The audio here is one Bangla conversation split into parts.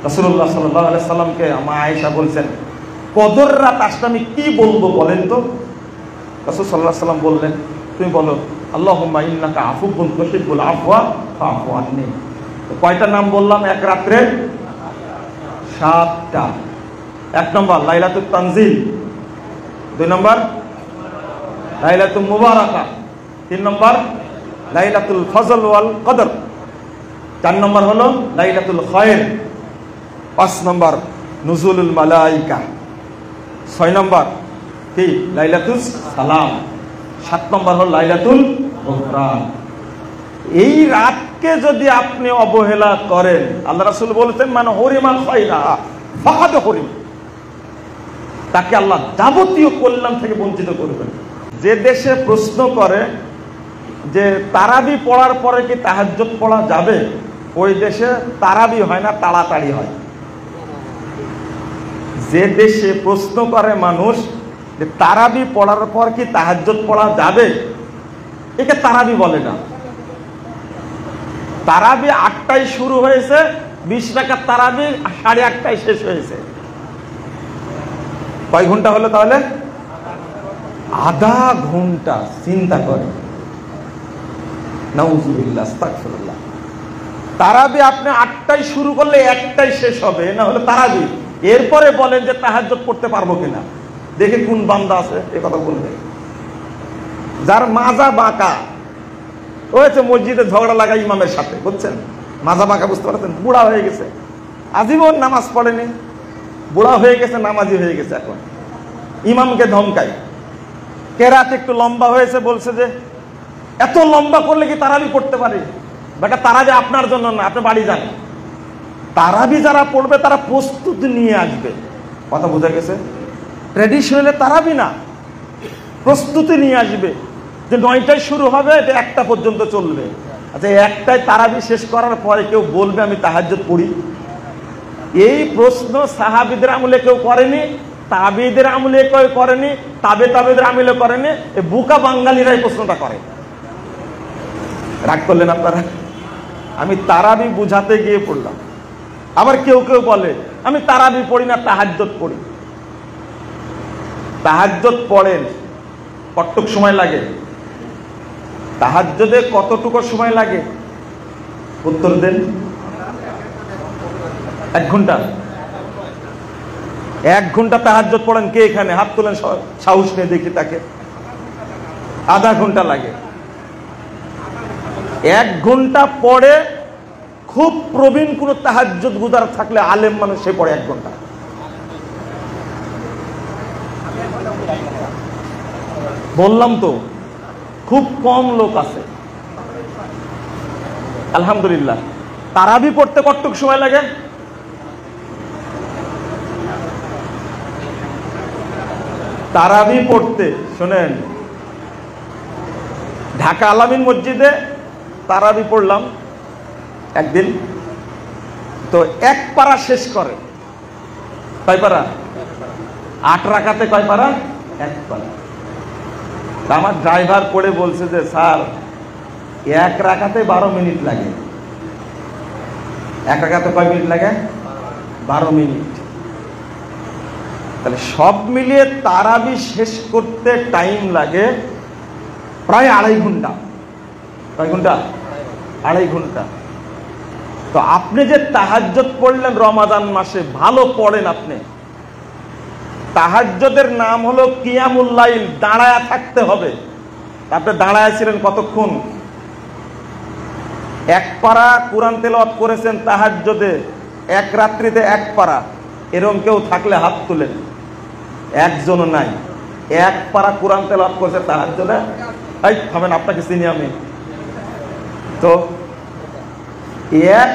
রাসূলুল্লাহ সাল্লাল্লাহু আলাইহি সাল্লামকে মা আয়েশা বলছেন, কদর রাত আসলে আমি কি বলবো বলেন তো? রাসূল সাল্লাল্লাহু আলাইহি সাল্লাম বললেন, তুমি বলো আল্লাহুম্মা ইন্নাকা আফুউন তুহিব্বুল আফওয়া ফাআফু আন্নি। কয়টা নাম বললাম এক রাত্রে? 7টা। 1 নম্বর লাইলাতুত তানজিল, 2 নম্বর লাইলাতুল মুবারাকা, 3 নম্বর লাইলাতুল ফজল ওয়াল কদর, 4 নম্বর হলো লাইলাতুল খায়র, 5 নম্বর নুজুলুল মালাইকা, 6 নম্বর কি লাইলাতুল সালাম, 7 নম্বর হলো লাইলাতুল গুফরান। এই রাতকে যদি আপনি অবহেলা করেন, আল্লাহ রাসূল বলেছেন মান হরিমাল খায়রা ফাকাদ হরিম, তাকে আল্লাহ যাবতীয় কল্যাণ থেকে বঞ্চিত করবেন। যে দেশে প্রশ্ন করে যে তারাবি পড়ার পরে কি তাহাজ্জুদ পড়া যাবে, ওই দেশে তারাবি হয় না, তাড়াতাড়ি হয়। যে দেশে প্রশ্ন করে মানুষ যে তারাবি পড়ার পর কি তাহাজ্জুদ পড়া যাবে, একে তারাবি বলে না। তারাবি 8টায় শুরু হয়েছে, 20 রাকাত তারাবি 8:30টায় শেষ হয়েছে। কয় ঘন্টা হলো তাহলে? আধা ঘন্টা। চিন্তা করে, নাউজুবিল্লাহ, আস্তাগফিরুল্লাহ। তারাবি আপনি 8টায় শুরু করলে 1টায় শেষ হবে, না হলে তারাবি। এরপরে বলেন যে তাহাজ্জুদ পড়তে পারবো কিনা, দেখে কোন বান্দা আছে এ কথা বলবে। যার মাজা বাঁকা হয়েছে, মসজিদে ঝগড়া লাগা ইমামের সাথে, বুঝছেন? মাজা বাঁকা, বুঝতে পারছেন? বুড়া হয়ে গেছে, আজীবন নামাজ পড়েনি, বুড়া হয়ে গেছে, নামাজি হয়ে গেছে, এখন ইমামকে ধমকায়। কেরাত একটু লম্বা হয়েছে, বলছে যে এত লম্বা করলে কি তারাবি পড়তে পারে? বেটা, তারাবি আপনার জন্য না, আপনি বাড়ি যান। তারাবি যারা পড়বে তারা প্রস্তুতি নিয়ে আসবে। কথা বোঝা গেছে? ট্র্যাডিশনালি তারাবি না, প্রস্তুতি নিয়ে আসবে যে 9টায় শুরু হবে, এটা 1টা পর্যন্ত চলবে। আচ্ছা, 1টায় তারাবি শেষ করার পরে কেউ বলবে আমি তাহাজ্জুদ পড়ি? এই প্রশ্ন সাহাবীদের আমলে কেউ করেনি, তাবেঈদের আমলে কেউ করেনি, তাবেঈদের আমলে করেনি। এই বুকা বাঙালিরা এই প্রশ্নটা করে। রাগ করলেন আপনারা? আমি তারাবি বুঝাতে গিয়ে পড়লাম। আবার কেউ কেউ বলে আমি তারাবি পড়ি না, তাহাজ্জুদ পড়ি। তাহাজ্জুদ পড়েন, কতটুকু সময় লাগে? তাহাজ্জুদে কতটুকু সময় লাগে? উত্তর দেন। 1 ঘন্টা। 1 ঘন্টা তাহাজ্জুদ পড়েন কে এখানে? হাত তোলেন, সাহস নিয়ে দেখি তাকে। আধা ঘন্টা লাগে। 1 ঘন্টা পড়ে খুব প্রবীণ কোন তাহাজ্জুদ গুজার থাকলে, আলেম মানুষ, সে পড়ে 1 ঘন্টা। বললাম তো খুব কম লোক আছে। আলহামদুলিল্লাহ। তারাবি পড়তে কতটুকু সময় লাগে? তারাবি পড়তে শোনেন, ঢাকা আলামিন মসজিদে তারাবি পড়লাম একদিন, তো 1 পারা শেষ করে। কয় পারা? 8 রাকাতে কয় পারা? 1 পারা। আমার ড্রাইভার পড়ে বলছে যে স্যার 1 রাকাতে 12 মিনিট লাগে। 1 রাকাতে কয় মিনিট লাগে? 12 মিনিট। তাহলে সব মিলিয়ে তারাবি শেষ করতে টাইম লাগে প্রায় 2.5 ঘন্টা। কয় ঘন্টা? 2.5 ঘন্টা। তো আপনি যে তাহাজ্জুদ পড়লেন রমাদান মাসে, ভালো পড়েন আপনি। তাহাজ্জুদের নাম হলো কিয়ামুল লাইল, দাঁড়ায়া থাকতে হবে। আপনি দাঁড়ায় ছিলেন কতক্ষণ? 1 পারা কোরআন তেলাওয়াত করেছেন তাহাজ্জুদে, 1 রাত্রিতে 1 পারা। এরকম কেউ থাকলে হাত তুলেন। একজনও নাই। 1 পারা কোরআন তেলাওয়াত করেছে তাহাজ্জুদে। এই থামেন, আপনাকে চিনি আমি। তো 1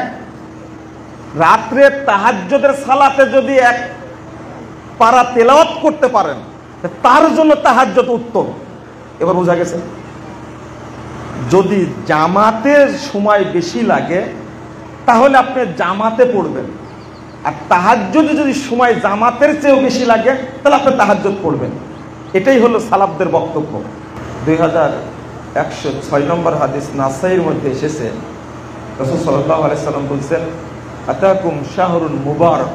রাত্রে তাহাজ্জুদের সালাতে যদি 1 পারা তেলাওয়াত করতে পারেন, তার জন্য তাহাজ্জুদ উত্তম। এবার বোঝা গেছে? যদি জামাতের সময় বেশি লাগে তাহলে আপনি জামাতে পড়বেন, আর তাহাজ্জুদে যদি সময় জামাতের চেয়েও বেশি লাগে তাহলে আপনি তাহাজ্জুদ পড়বেন। এটাই হলো সালাফদের বক্তব্য। 2106 নম্বর হাদিস নাসাইর মধ্যে এসেছে, রাসূল সাল্লাল্লাহু আলাইহি সাল্লাম বলেছেন আতাকুম শাহরুন মুবারাক,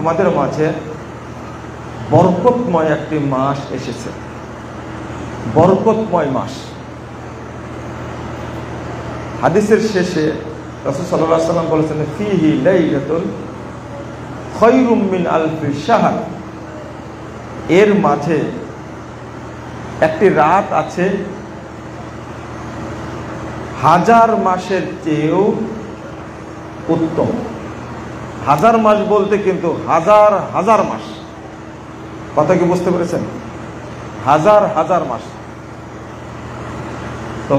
তোমাদের মাঝে বরকতময় একটি মাস এসেছে, বরকতময় মাস। হাদিসের শেষে রাসূল সাল্লাল্লাহু আলাইহি ওয়াসাল্লাম বলেছেন, ফিহি লাইলাতুন খায়রুম মিন আলফি শাহর, এর মাঝে একটি রাত আছে হাজার মাসের চেয়েও উত্তম। হাজার মাস বলতে কিন্তু হাজার হাজার মাস, কথা কি বুঝতে পেরেছেন? হাজার হাজার মাস। তো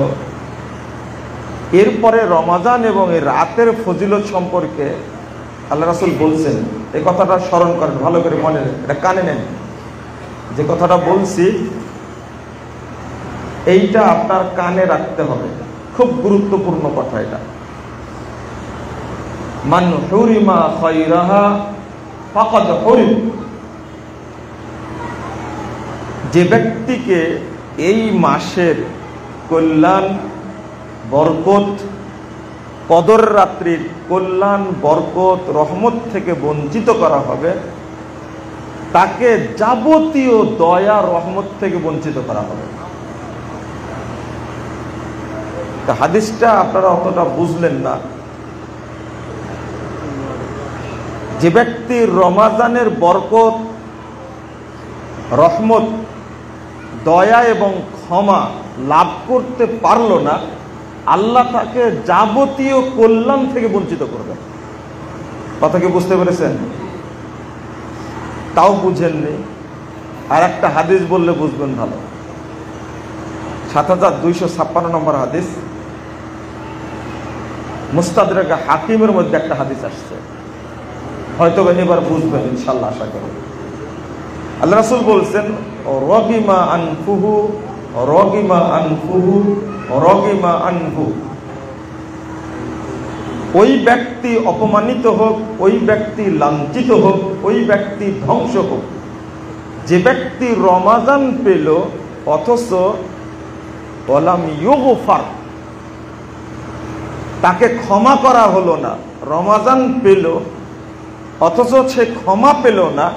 এরপরে রমাজান এবং এই রাতের ফজিলত সম্পর্কে আল্লাহ রাসূল বলছেন, এই কথাটা স্মরণ করেন, ভালো করে মনে, এটা কানে নেন। যে কথাটা বলছি এইটা আপনার কানে রাখতে হবে, খুব গুরুত্বপূর্ণ কথা এটা। মান হুরিমা খায়রাহা ফাকাদ হুরিম, যে ব্যক্তিকে এই মাসের কল্যাণ, বরকত, কদর রাত্রির কল্যাণ, বরকত, রহমত থেকে বঞ্চিত করা হবে, তাকে যাবতীয় দয়া রহমত থেকে বঞ্চিত করা হবে। হাদিসটা আপনারা অতটা বুঝলেন না। যে ব্যক্তি রমাজানের বরকত, রহমত, দয়া এবং ক্ষমা লাভ করতে পারল না, আল্লাহ তাকে যাবতীয় কল্যাণ থেকে বঞ্চিত করবে। কথা কি বুঝতে পেরেছেন? তাও বুঝেননি, আর একটা হাদিস বললে বুঝবেন ভালো। ৭২৫৬ নম্বর হাদিস, মুস্তাদরাক হাকিমের মধ্যে একটা হাদিস আসছে, হয়তো এবার বুঝবেন ইনশাআল্লাহ, আশা করি। আল্লাহ রাসূল বলছেন, রগিমা আনফুহু রগিমা আনফুহু রগিমা আনহু, ওই ব্যক্তি অপমানিত হোক, ওই ব্যক্তি লাঞ্ছিত হোক, ওই ব্যক্তি ধ্বংস হোক, যে ব্যক্তি রমাজান পেল অথচ ওয়ালাম ইউগফার, তাকে ক্ষমা করা হলো না। রমাজান পেল অথচ সে ক্ষমা পেল না,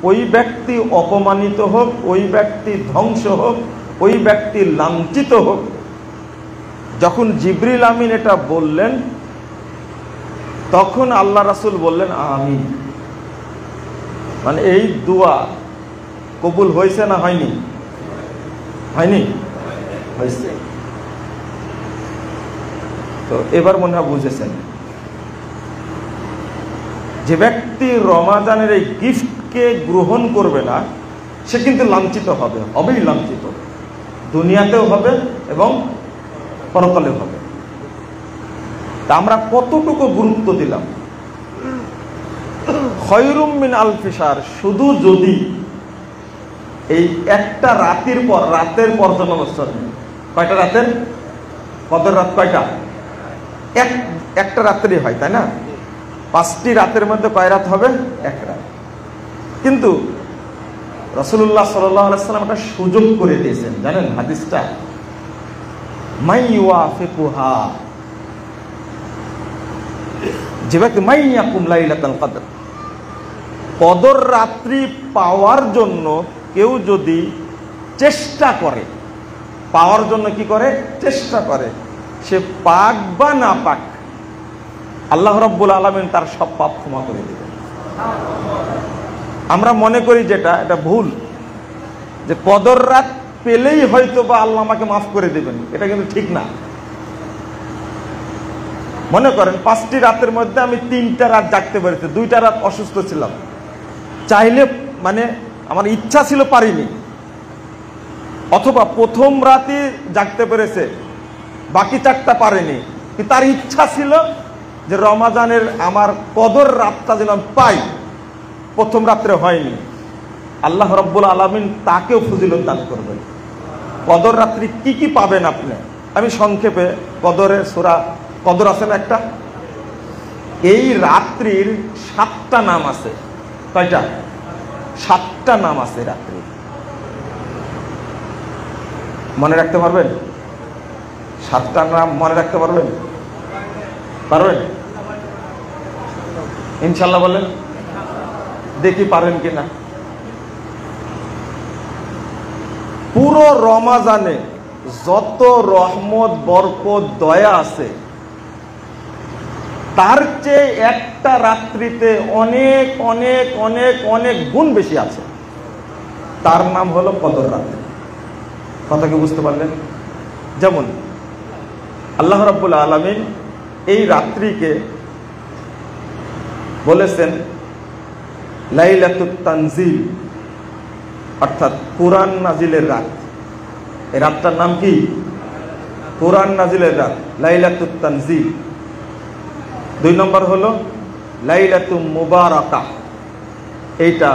ওই ব্যক্তি অপমানিত হোক, ওই ব্যক্তি ধ্বংস হোক, ওই ব্যক্তি লাঞ্ছিত হোক। যখন জিবরিল আমিন এটা বললেন, তখন আল্লাহ রাসূল বললেন আমিন। মানে এই দোয়া কবুল হয়েছে না হয়নি? হয়নি? হয়েছে। তো এবার মনে হয় বুঝেছেন। যে ব্যক্তি রমাজানের এই গিফটকে গ্রহণ করবে না, সে কিন্তু লাঞ্ছিত হবে, হবেই লাঞ্ছিত, দুনিয়াতেও হবে এবং পরকালেও হবে। তা আমরা কতটুকু গুরুত্ব দিলাম? খায়রুম মিন আলফি শাহর, শুধু যদি এই একটা রাতের পর্যালোচনা, কয়টা রাতের? কদর রাত কয়টা? একটা রাত্রি হয়, তাই না? 5টি রাতের মধ্যে কয় রাত হবে? এক রাত। কিন্তু রাসূলুল্লাহ সাল্লাল্লাহু আলাইহি ওয়াসাল্লাম একটা সুযোগ করে দিয়েছেন, জানেন হাদিসটা? মাই ইউআফিকুহা, যে ব্যক্তি মাই ইয়াকুম লাইলাতুল কদর, কদর রাত্রি পাওয়ার জন্য কেউ যদি চেষ্টা করে, পাওয়ার জন্য কি করে? চেষ্টা করে, সে পাক বা না পাক, আল্লাহ রাব্বুল আলামিন তার সব পাপ ক্ষমা করে দিবেন। আমরা মনে করি যেটা, এটা ভুল, যে কদর রাত পেলেই হয়তো বা আল্লাহ আমাকে মাফ করে দিবেন, এটা কিন্তু ঠিক না। মনে করেন 5টি রাতের মধ্যে আমি 3টা রাত জাগতে পেরেছি, 2টা রাত অসুস্থ ছিলাম, চাইলে মানে আমার ইচ্ছা ছিল পারিনি, অথবা প্রথম রাতে জাগতে পেরেছে, বাকি 4টা পারেনি, কিন্তু তার ইচ্ছা ছিল যে রমাজানের আমার কদর রাতটা যেন পাই, প্রথম রাত্রে হয়নি, আল্লাহ রাব্বুল আলামিন তাকেও ফজিলত দান করবেন। কদর রাত্রি কি কি পাবেন আপনি? আমি সংক্ষেপে, কদরের সূরা কদর আছে না একটা, এই রাত্রির 7টা নাম আছে। কয়টা? 7টা নাম আছে রাত্রি। মনে রাখতে পারবেন? 7টা নাম মনে রাখতে পারবেন? পারবেন? ইনশাল্লাহ বলেন, দেখি পারেন কিনা। পুরো রমাজানে যত রহমত, বরকত, দয়া আছে তার চেয়ে একটা রাত্রিতে অনেক অনেক অনেক অনেক গুণ বেশি আছে। তার নাম হলো কদর রাত্রি। কথা কি বুঝতে পারলেন? যেমন আল্লাহ রাব্বুল আলামিন এই রাত্রিকে বলেছেন লাইলাতুত তানজিল, অর্থাৎ কোরআন নাজিলের রাত। এই রাতটার নাম কি? কোরআন নাজিলের রাত, লাইলাতুত তানজিল। 2 নম্বর হলো লাইলাতুম মুবারাকা, এইটা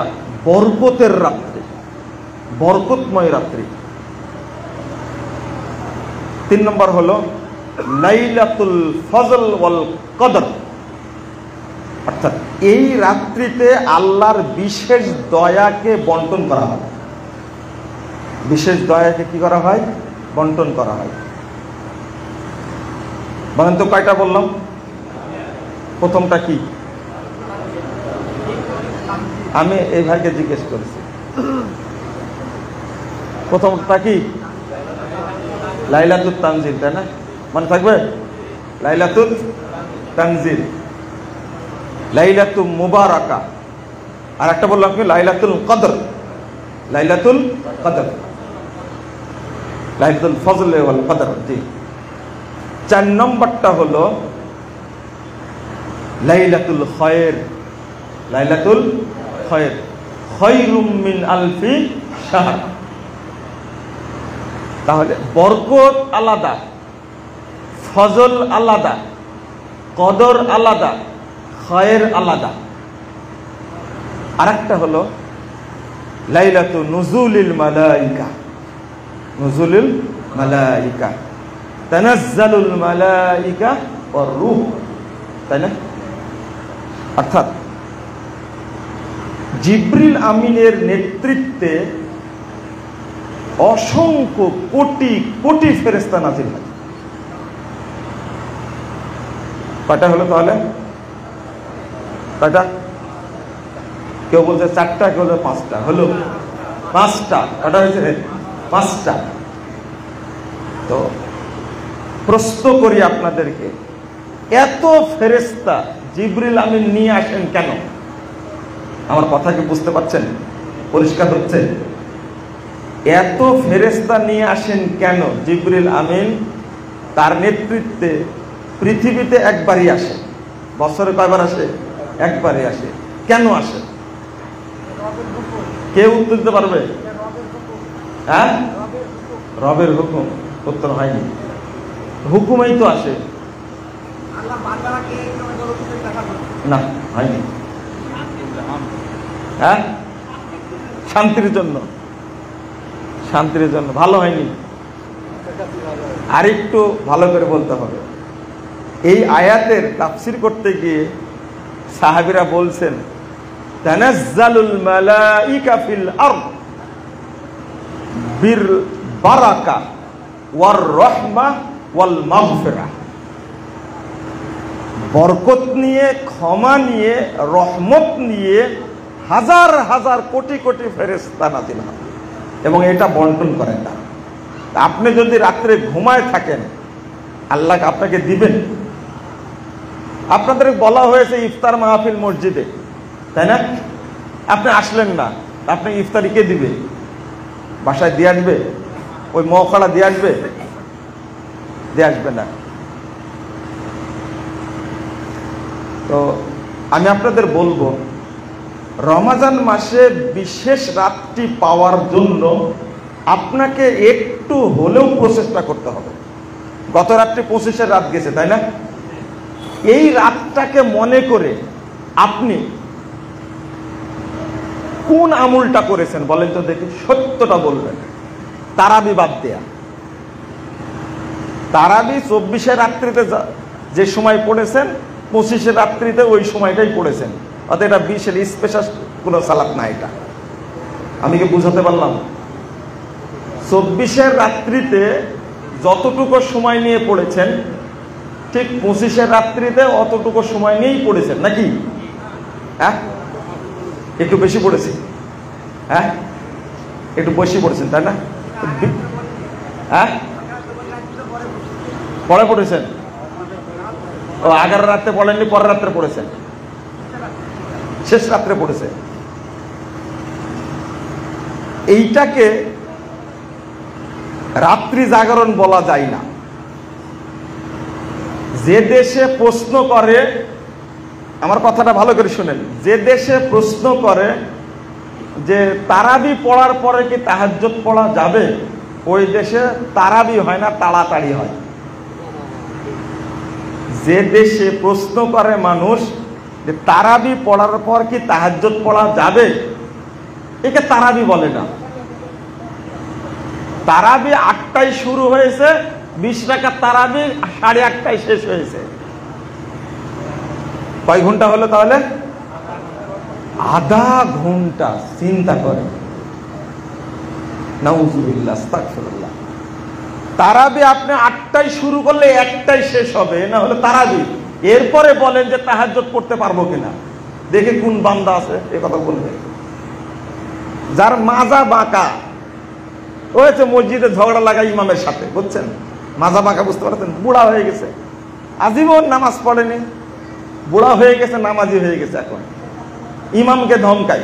বরকতের রাত্রি, বরকতময় রাত্রি। 3 নম্বর হলো লাইলাতুল ফজল ওয়াল কদর, অর্থাৎ এই রাত্রিতে আল্লাহর বিশেষ দয়াকে বন্টন করা হয়। বিশেষ দয়াকে কি করা হয়? বন্টন করা হয়। বলেন তো কয়টা বললাম? প্রথমটা কি? আমি এই ভাইকে জিজ্ঞেস করেছি, প্রথমটা কি? লাইলাতুত তানজিল, তাই না? মনে থাকবে? লাইলাতুত তানজিল, লাইলাতুল মুবারাকা। আর একটা বললাম কি? লাইলাতুল কদর, লাইলাতুল কদর, লাইলাতুল ফজল ওয়াল কদর। জি। 4 নম্বরটা হলো লাইলাতুল খায়র, লাইলাতুল খায়র, খায়রুম মিন আলফি শাহর। তাহলে বরকত আলাদা, ফজল আলাদা, কদর আলাদা, খায়ের আলাদা। আরেকটা হলো লাইলাতু নুজুলিল মালাইকা, নুজুলিল মালাইকা, তানাজ্জালুল মালাইকা ওয়ার রূহ, তাই না? অর্থাৎ জিবরিল আমিনের নেতৃত্বে অসংখ্য কোটি কোটি ফেরেশতা নাজিল হয়। কয়টা হলো তাহলে? কয়টা? কেউ বলছে 4টা, কেউ বলছে 5টা। হলো 5টা। কয়টা হয়েছে? 5টা। তো প্রশ্ন করি আপনাদেরকে, এত ফেরেশতা জিবরিল আমিন নিয়ে আসেন কেন? আমার কথা কি বুঝতে পারছেন? পরিষ্কার হচ্ছে? এত ফেরেশতা নিয়ে আসেন কেন? জিবরিল আমিন তার নেতৃত্বে পৃথিবীতে একবারই আসে। বছরে কয়বার আসে? একবারই আসে। কেন আসে? কেউ উত্তর দিতে পারবে? হ্যাঁ, রবের হুকুম। উত্তর হয়নি। হুকুমেই তো আসে না, হয়নি। হ্যাঁ, শান্তির জন্য, শান্তির জন্য। ভালো হয়নি, আরেকটু ভালো করে বলতে হবে। এই আয়াতের তাফসীর করতে গিয়ে সাহাবীরা বলছেন তানাজ্জালুল মালাইকা ফিল আরদ বিল বারাকা ওয়ার রাহমাহ ওয়াল মাগফিরাহ। বরকত নিয়ে, ক্ষমা নিয়ে, রহমত নিয়ে হাজার হাজার কোটি কোটি ফেরেশতা নাজিল হয় এবং এটা বন্টন করেন না। আপনি যদি রাত্রে ঘুমায় থাকেন, আল্লাহ আপনাকে দিবেন। আপনাদের বলা হয়েছে ইফতার মাহফিল মসজিদে, তাই না? আপনি আসলেন না, আপনি ইফতারি কে দিবে? বাসায় দিয়ে আসবে? ওই মৌখাড়া দিয়ে আসবে? দিয়ে আসবে না। তো আমি আপনাদের বলবো, রমাজান মাসে বিশেষ রাতটি পাওয়ার জন্য আপনাকে একটু হলেও প্রচেষ্টা করতে হবে। গত রাত্রি 25-এর রাত গেছে, তাই না? এই রাতটাকে মনে করে আপনি কোন আমলটা করেছেন বলেন তো দেখি, সত্যটা বলবেন। তারাবি বাদ দেয়া। তারাবি 24-এর রাত্রিতে যে সময় পড়েছেন, 25-এর রাত্রিতে ওই সময়টাই পড়েছেন। অর্থাৎ এটা 20-এর স্পেশাল কোনো সালাত না। এটা আমি কি বুঝাতে পারলাম? 24-এর রাত্রিতে যতটুকু সময় নিয়ে পড়েছেন ঠিক 25-এর রাত্রিতে অতটুকু সময় নিয়েই পড়েছেন নাকি? হ্যাঁ, একটু বেশি পড়েছে। হ্যাঁ, একটু বেশি পড়েছেন তাই না? হ্যাঁ, পরে পড়েছেন। ও, আগের রাত্রে পড়েননি, পরের রাত্রে পড়েছেন, শেষ রাত্রে পড়েছে। এইটাকে রাত্রি জাগরণ বলা যায় না। যে দেশে প্রশ্ন করে, আমার কথাটা ভালো করে শুনেন, যে দেশে প্রশ্ন করে যে তারাবি পড়ার পরে কি তাহাজ্জুদ পড়া যাবে, ওই দেশে তারাবি হয় না, তাড়াতাড়ি হয়। যে দেশে প্রশ্ন করে মানুষ যে তারাবি পড়ার পর কি তাহাজ্জুদ পড়া যাবে, একে তারাবি বলে না। তারাবি 8টায় শুরু হয়েছে, 20 রাকাত তারাবি 8:30টায় শেষ হয়েছে। কয় ঘন্টা হলো তাহলে? আধা ঘন্টা। চিন্তা করে, নাউজুবিল্লাহ, আস্তাগফিরুল্লাহ। তারাবি আপনি 8টায় শুরু করলে 1টায় শেষ হবে, না হলে তারাবি। এরপরে বলেন যে তাহাজ্জুদ পড়তে পারবো কিনা, দেখে কোন বান্দা আছে এই কথা বলবে। যার মাজা বাঁকা হয়েছে, মসজিদে ঝগড়া লাগা ইমামের সাথে, বুঝছেন? মাজা বাঁকা, বুঝতে পারছেন? বুড়া হয়ে গেছে, আজীবন নামাজ পড়েনি, বুড়া হয়ে গেছে, নামাজি হয়ে গেছে, এখন ইমামকে ধমকাই।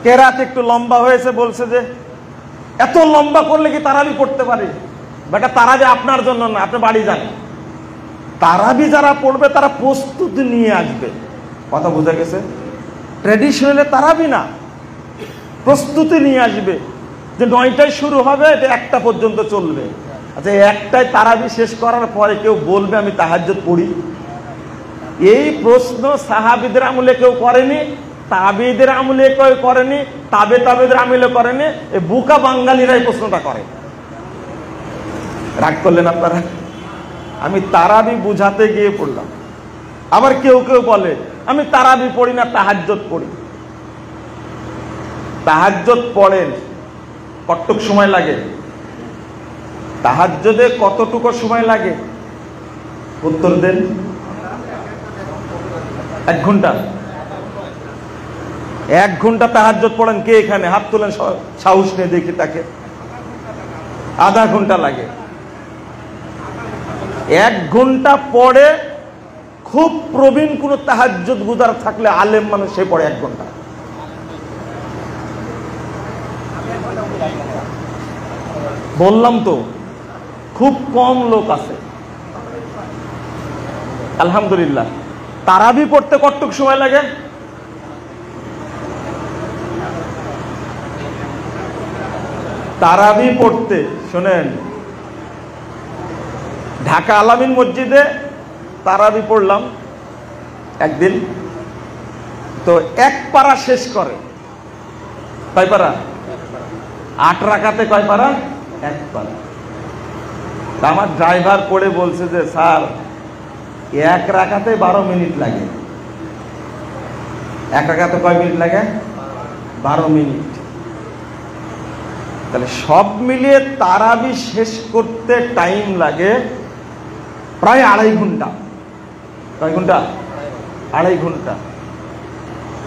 কেরাত একটু লম্বা হয়েছে, বলছে যে এত লম্বা করলে কি তারাবি পড়তে পারি? বেটা, তারাবি আপনার জন্য না, আপনি বাড়ি যান। তারাবি যারা পড়বে তারা প্রস্তুতি নিয়ে আসবে। কথা বোঝা গেছে? ট্র্যাডিশনালে তারাবি না, প্রস্তুতি নিয়ে আসবে যে 9টায় শুরু হবে, এটা 1টা পর্যন্ত চলবে। আচ্ছা, 1টায় তারাবি শেষ করার পরে কেউ বলবে আমি তাহাজ্জুদ পড়ি? এই প্রশ্ন সাহাবীদের আমলে কেউ করেনি, তাবেঈদের আমলে কেউ করেনি, তাবেঈদের আমলে করেনি। এই বুকা বাঙালিরাই প্রশ্নটা করে। রাগ করলেন আপনারা? আমি তারাবি বুঝাতে গিয়ে পড়লাম। আবার কেউ কেউ বলে আমি তারাবি পড়ি না, তাহাজ্জুদ পড়ি। তাহাজ্জুদ পড়েন, কতটুকু সময় লাগে? তাহাজ্জুদে কতটুকু সময় লাগে? উত্তর দেন। 1 ঘন্টা। 1 ঘন্টা তাহাজ্জুদ পড়েন কে এখানে? হাত তোলেন, সাহস নিয়ে দেখি তাকে। আধা ঘন্টা লাগে। 1 ঘন্টা পড়ে খুব প্রবীণ কোন তাহাজ্জুদ গুজার থাকলে, আলেম মানুষ, সে পড়ে 1 ঘন্টা। বললাম তো, খুব কম লোক আছে। আলহামদুলিল্লাহ। তারাবি পড়তে কতটুকু সময় লাগে? তারাবি পড়তে শোনেন, ঢাকা আলামিন মসজিদে তারাবি পড়লাম একদিন, তো 1 পারা শেষ করে। কয় পারা? 8 রাকাতে কয় পারা? 1 পারা। আমার ড্রাইভার পড়ে বলছে যে স্যার, 1 রাকাতে 12 মিনিট লাগে। 1 রাকাতে কয় মিনিট লাগে? 12 মিনিট। তাহলে সব মিলিয়ে তারাবি শেষ করতে টাইম লাগে প্রায় 2.5 ঘন্টা। কয় ঘন্টা? 2.5 ঘন্টা।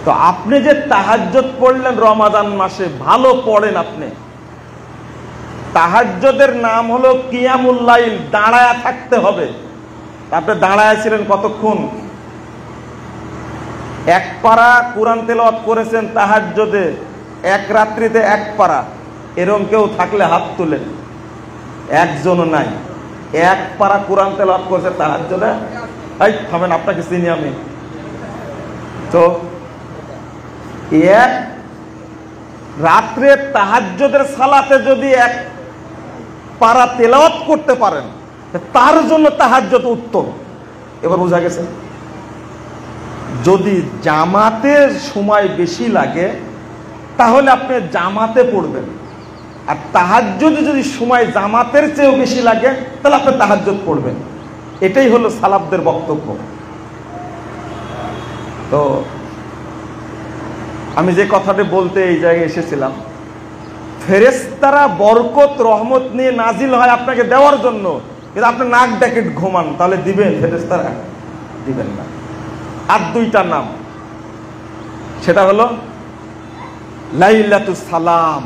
তো আপনি যে তাহাজ্জুদ পড়লেন রমাদান মাসে, ভালো পড়েন আপনি। তাহাজ্জুদের নাম হলো কিয়ামুল লাইল, দাঁড়ায়া থাকতে হবে। আপনি দাঁড়ায় ছিলেন কতক্ষণ? 1 পারা কোরআন তেলাওয়াত করেছেন তাহাজ্জুদে, 1 রাত্রিতে 1 পারা। এরকম কেউ থাকলে হাত তুলেন। একজনও নাই। 1 পারা কোরআন তেলাওয়াত করেছে তাহাজ্জুদে। এই থামেন, আপনাকে চিনি আমি। তো 1 রাত্রে তাহাজ্জুদের সালাতে যদি 1 পারা তেলাওয়াত করতে পারেন, তার জন্য তাহাজ্জুদ উত্তম। এবার বোঝা গেছে? যদি জামাতের সময় বেশি লাগে তাহলে আপনি জামাতে পড়বেন, আর তাহাজ্জুদ যদি সময় জামাতের চেয়েও বেশি লাগে তাহলে আপনি তাহাজ্জুদ পড়বেন। এটাই হলো সালাফদের বক্তব্য। তো আমি যে কথাটা বলতে এই জায়গায় এসেছিলাম, ফেরেশতারা বরকত রহমত নিয়ে নাজিল হয় আপনাকে দেওয়ার জন্য, কিন্তু আপনি নাক ডেকে ঘুমান, তাহলে দিবেন ফেরেশতারা? দিবেন না। আর দুইটা নাম, সেটা হলো লাইলাতুস সালাম।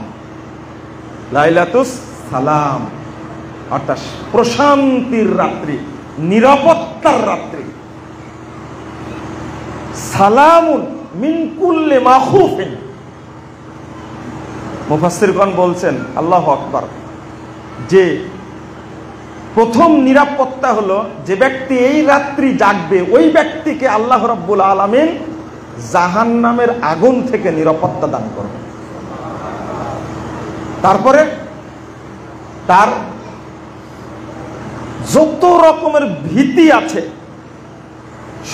লাইলাতুস সালাম অর্থাৎ প্রশান্তির রাত্রি, নিরাপত্তার রাত্রি। সালামুন মিন কুল্লি মাখুফিন। মুফাসসিরগণ বলছেন আল্লাহু আকবার, যে প্রথম নিরাপত্তা হলো যে ব্যক্তি এই রাত্রি জাগবে ওই ব্যক্তিকে আল্লাহ রাব্বুল আলামিন জাহান্নামের আগুন থেকে নিরাপত্তা দান করবে। তারপরে তার যত রকমের ভীতি আছে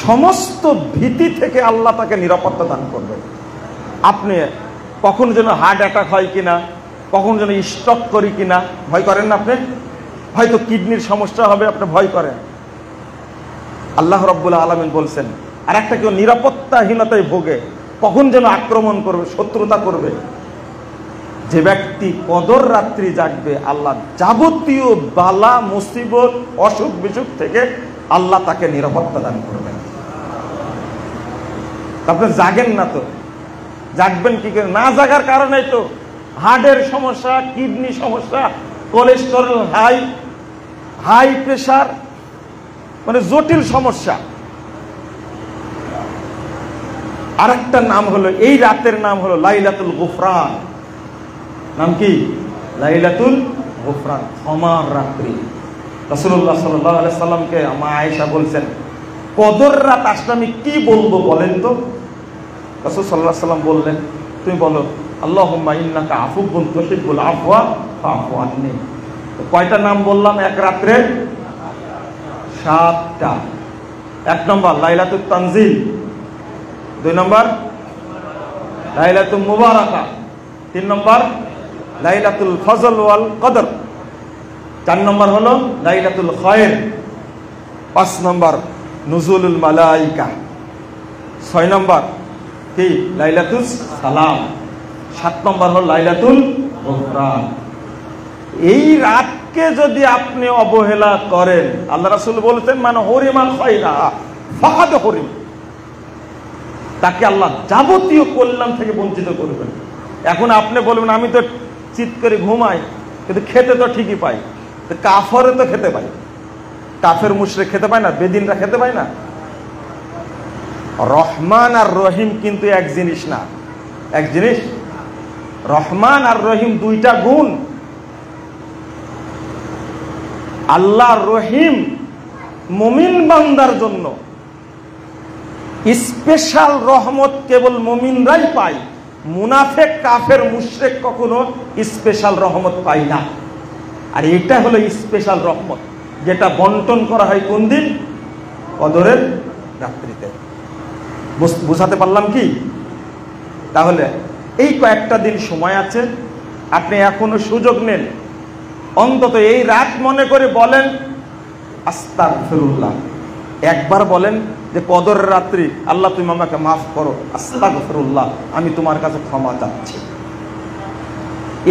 সমস্ত ভীতি থেকে আল্লাহ তাকে নিরাপত্তা দান করবে। আপনি কখন যেন হার্ট অ্যাটাক হয় কিনা, কখন যেন স্ট্রোক করি কিনা ভয় করেন না? আপনি হয়তো কিডনির সমস্যা হবে, আপনি ভয় করেন। আল্লাহ রাব্বুল আলামিন বলছেন আর একটা কেউ নিরাপত্তাহীনতায় ভোগে, কখন যেন আক্রমণ করবে, শত্রুতা করবে। যে ব্যক্তি কদর রাত্রি জাগবে আল্লাহ যাবতীয় বালা মুসিবত অসুখ বিসুখ থেকে আল্লাহ তাকে নিরাপত্তা দান করবেন। আপনি জাগেন না তো, জাগবেন কি করে? না জাগার কারণে তো হার্টের সমস্যা, কিডনি সমস্যা, কোলেস্টেরল হাই, হাই প্রেশার, মানে জটিল সমস্যা। আরেকটা নাম হলো, এই রাতের নাম হলো লাইলাতুল গুফরান। নাম কি? লাইলাতুল গুফরান, ক্ষমার রাত্রি। রাসূলুল্লাহ সাল্লাল্লাহু আলাইহি সাল্লামকে মা আয়েশা বলছেন, কদর রাত আসলে আমি কি বলবো বলেন তো? রাসূল সাল্লাল্লাহু আলাইহি সাল্লাম বললেন, তুমি বলো আল্লাহুম্মা ইন্নাকা আফুবুন তুহিব্বুল আফওয়া ফাফু আন্নি। কয়টা নাম বললাম এক রাত্রে? 7টা। 1 নম্বর লাইলাতুত তানজিল, 2 নম্বর লাইলাতুল মুবারাকা, 3 নম্বর লাইলাতুল ফজল ওয়াল কদর, 4 নম্বর হলো লাইলাতুল খায়র, 5 নম্বর নুজুলুল মালাইকা, 6 নম্বর কি লাইলাতুস সালাম, 7 নম্বর হলো লাইলাতুল গুফরান। এই রাতকে যদি আপনি অবহেলা করেন, আল্লাহ রাসূল বলতেন মান হরিমাল খায়রা ফাকাদ হরিম, তাকে আল্লাহ যাবতীয় কল্যাণ থেকে বঞ্চিত করবেন। এখন আপনি বলবেন আমি তো চিৎ করে ঘুমাই, কিন্তু খেতে তো ঠিকই পাই। তো কাফরে তো খেতে পাই, কাফের মুশরিক খেতে পায় না, বেদিনরা খেতে পায় না। রহমান আর রহিম কিন্তু এক জিনিস না। এক জিনিস? রহমান আর রহিম দুইটা গুণ। আল্লাহ রহিম মুমিন বান্দার জন্য স্পেশাল রহমত কেবল মুমিনরাই পায়। মুনাফিক, কাফের, মুশরিক কখনো স্পেশাল রহমত পায় না। আর এটা হলো স্পেশাল রহমত, যেটা বন্টন করা হয় কোন দিন? কদরের রাত্রিতে। বুঝাতে পারলাম কি? তাহলে এই কয়েকটা দিন সময় আছে, আপনি এখনো সুযোগ নেন। অন্তত এই রাত মনে করে বলেন আস্তাগফিরুল্লাহ, একবার বলেন যে কদরের রাত্রি আল্লাহ তুমি আমাকে মাফ করো, আস্তাগফিরুল্লাহ, আমি তোমার কাছে ক্ষমা চাচ্ছি।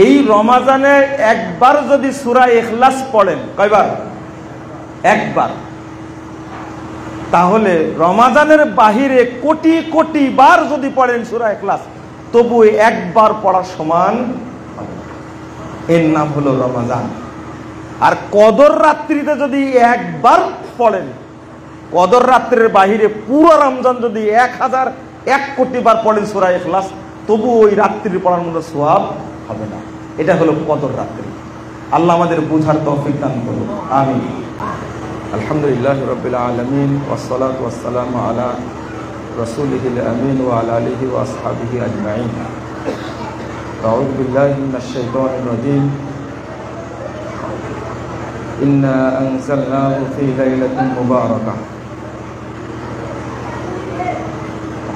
এই রমাজানে একবার যদি সূরা ইখলাস পড়েন, কয়বার? একবার। তাহলে রমাজানের বাহিরে কোটি কোটি বার যদি পড়েন সূরা ইখলাস, তবু একবার পড়ার সমান হবে। এর নাম হলো রমাজান। আর কদর রাত্রিতে যদি একবার পড়েন, কদর রাত্রির বাহিরে পুরো রমজান যদি 1001 কোটি বার পড়েন সূরা ইখলাস, তবু ওই রাত্রির পড়ার মতো সওয়াব হবে না। এটা হলো কদর রাত্রি। আল্লাহ আমাদের বুঝার তৌফিক দান করুন, আমিন। আলহামদুলিল্লাহি রাব্বিল আলামিন ওয়াসসালাতু ওয়াসসালামু আলা রাসূলিহিল আমিন ওয়া আলা আলিহি ওয়া আসহাবিহি আজমাইন। আউযু বিল্লাহি মিনাশ শাইতানির রাজীম। ইন্না আনজালনাহু ফী লাইলাতিন মুবারাকাহ।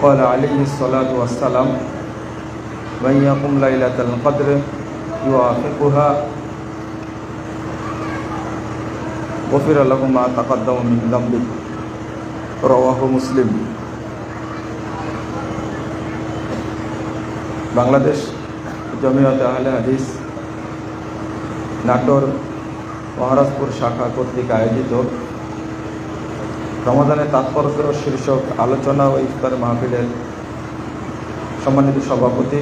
قال عليه الصلاة والسلام من يقم ليلة القدر يوافقها غفر له ما تقدم من ذنبه رواه মুসলিম। বাংলাদেশ জমিয়তে আহলে হাদিস নাটোর মহারাজপুর শাখা কর্তৃক আয়োজিত রমাদানের তাৎপর্য শীর্ষক আলোচনা ও ইফতার মাহফিলের সম্মানিত সভাপতি,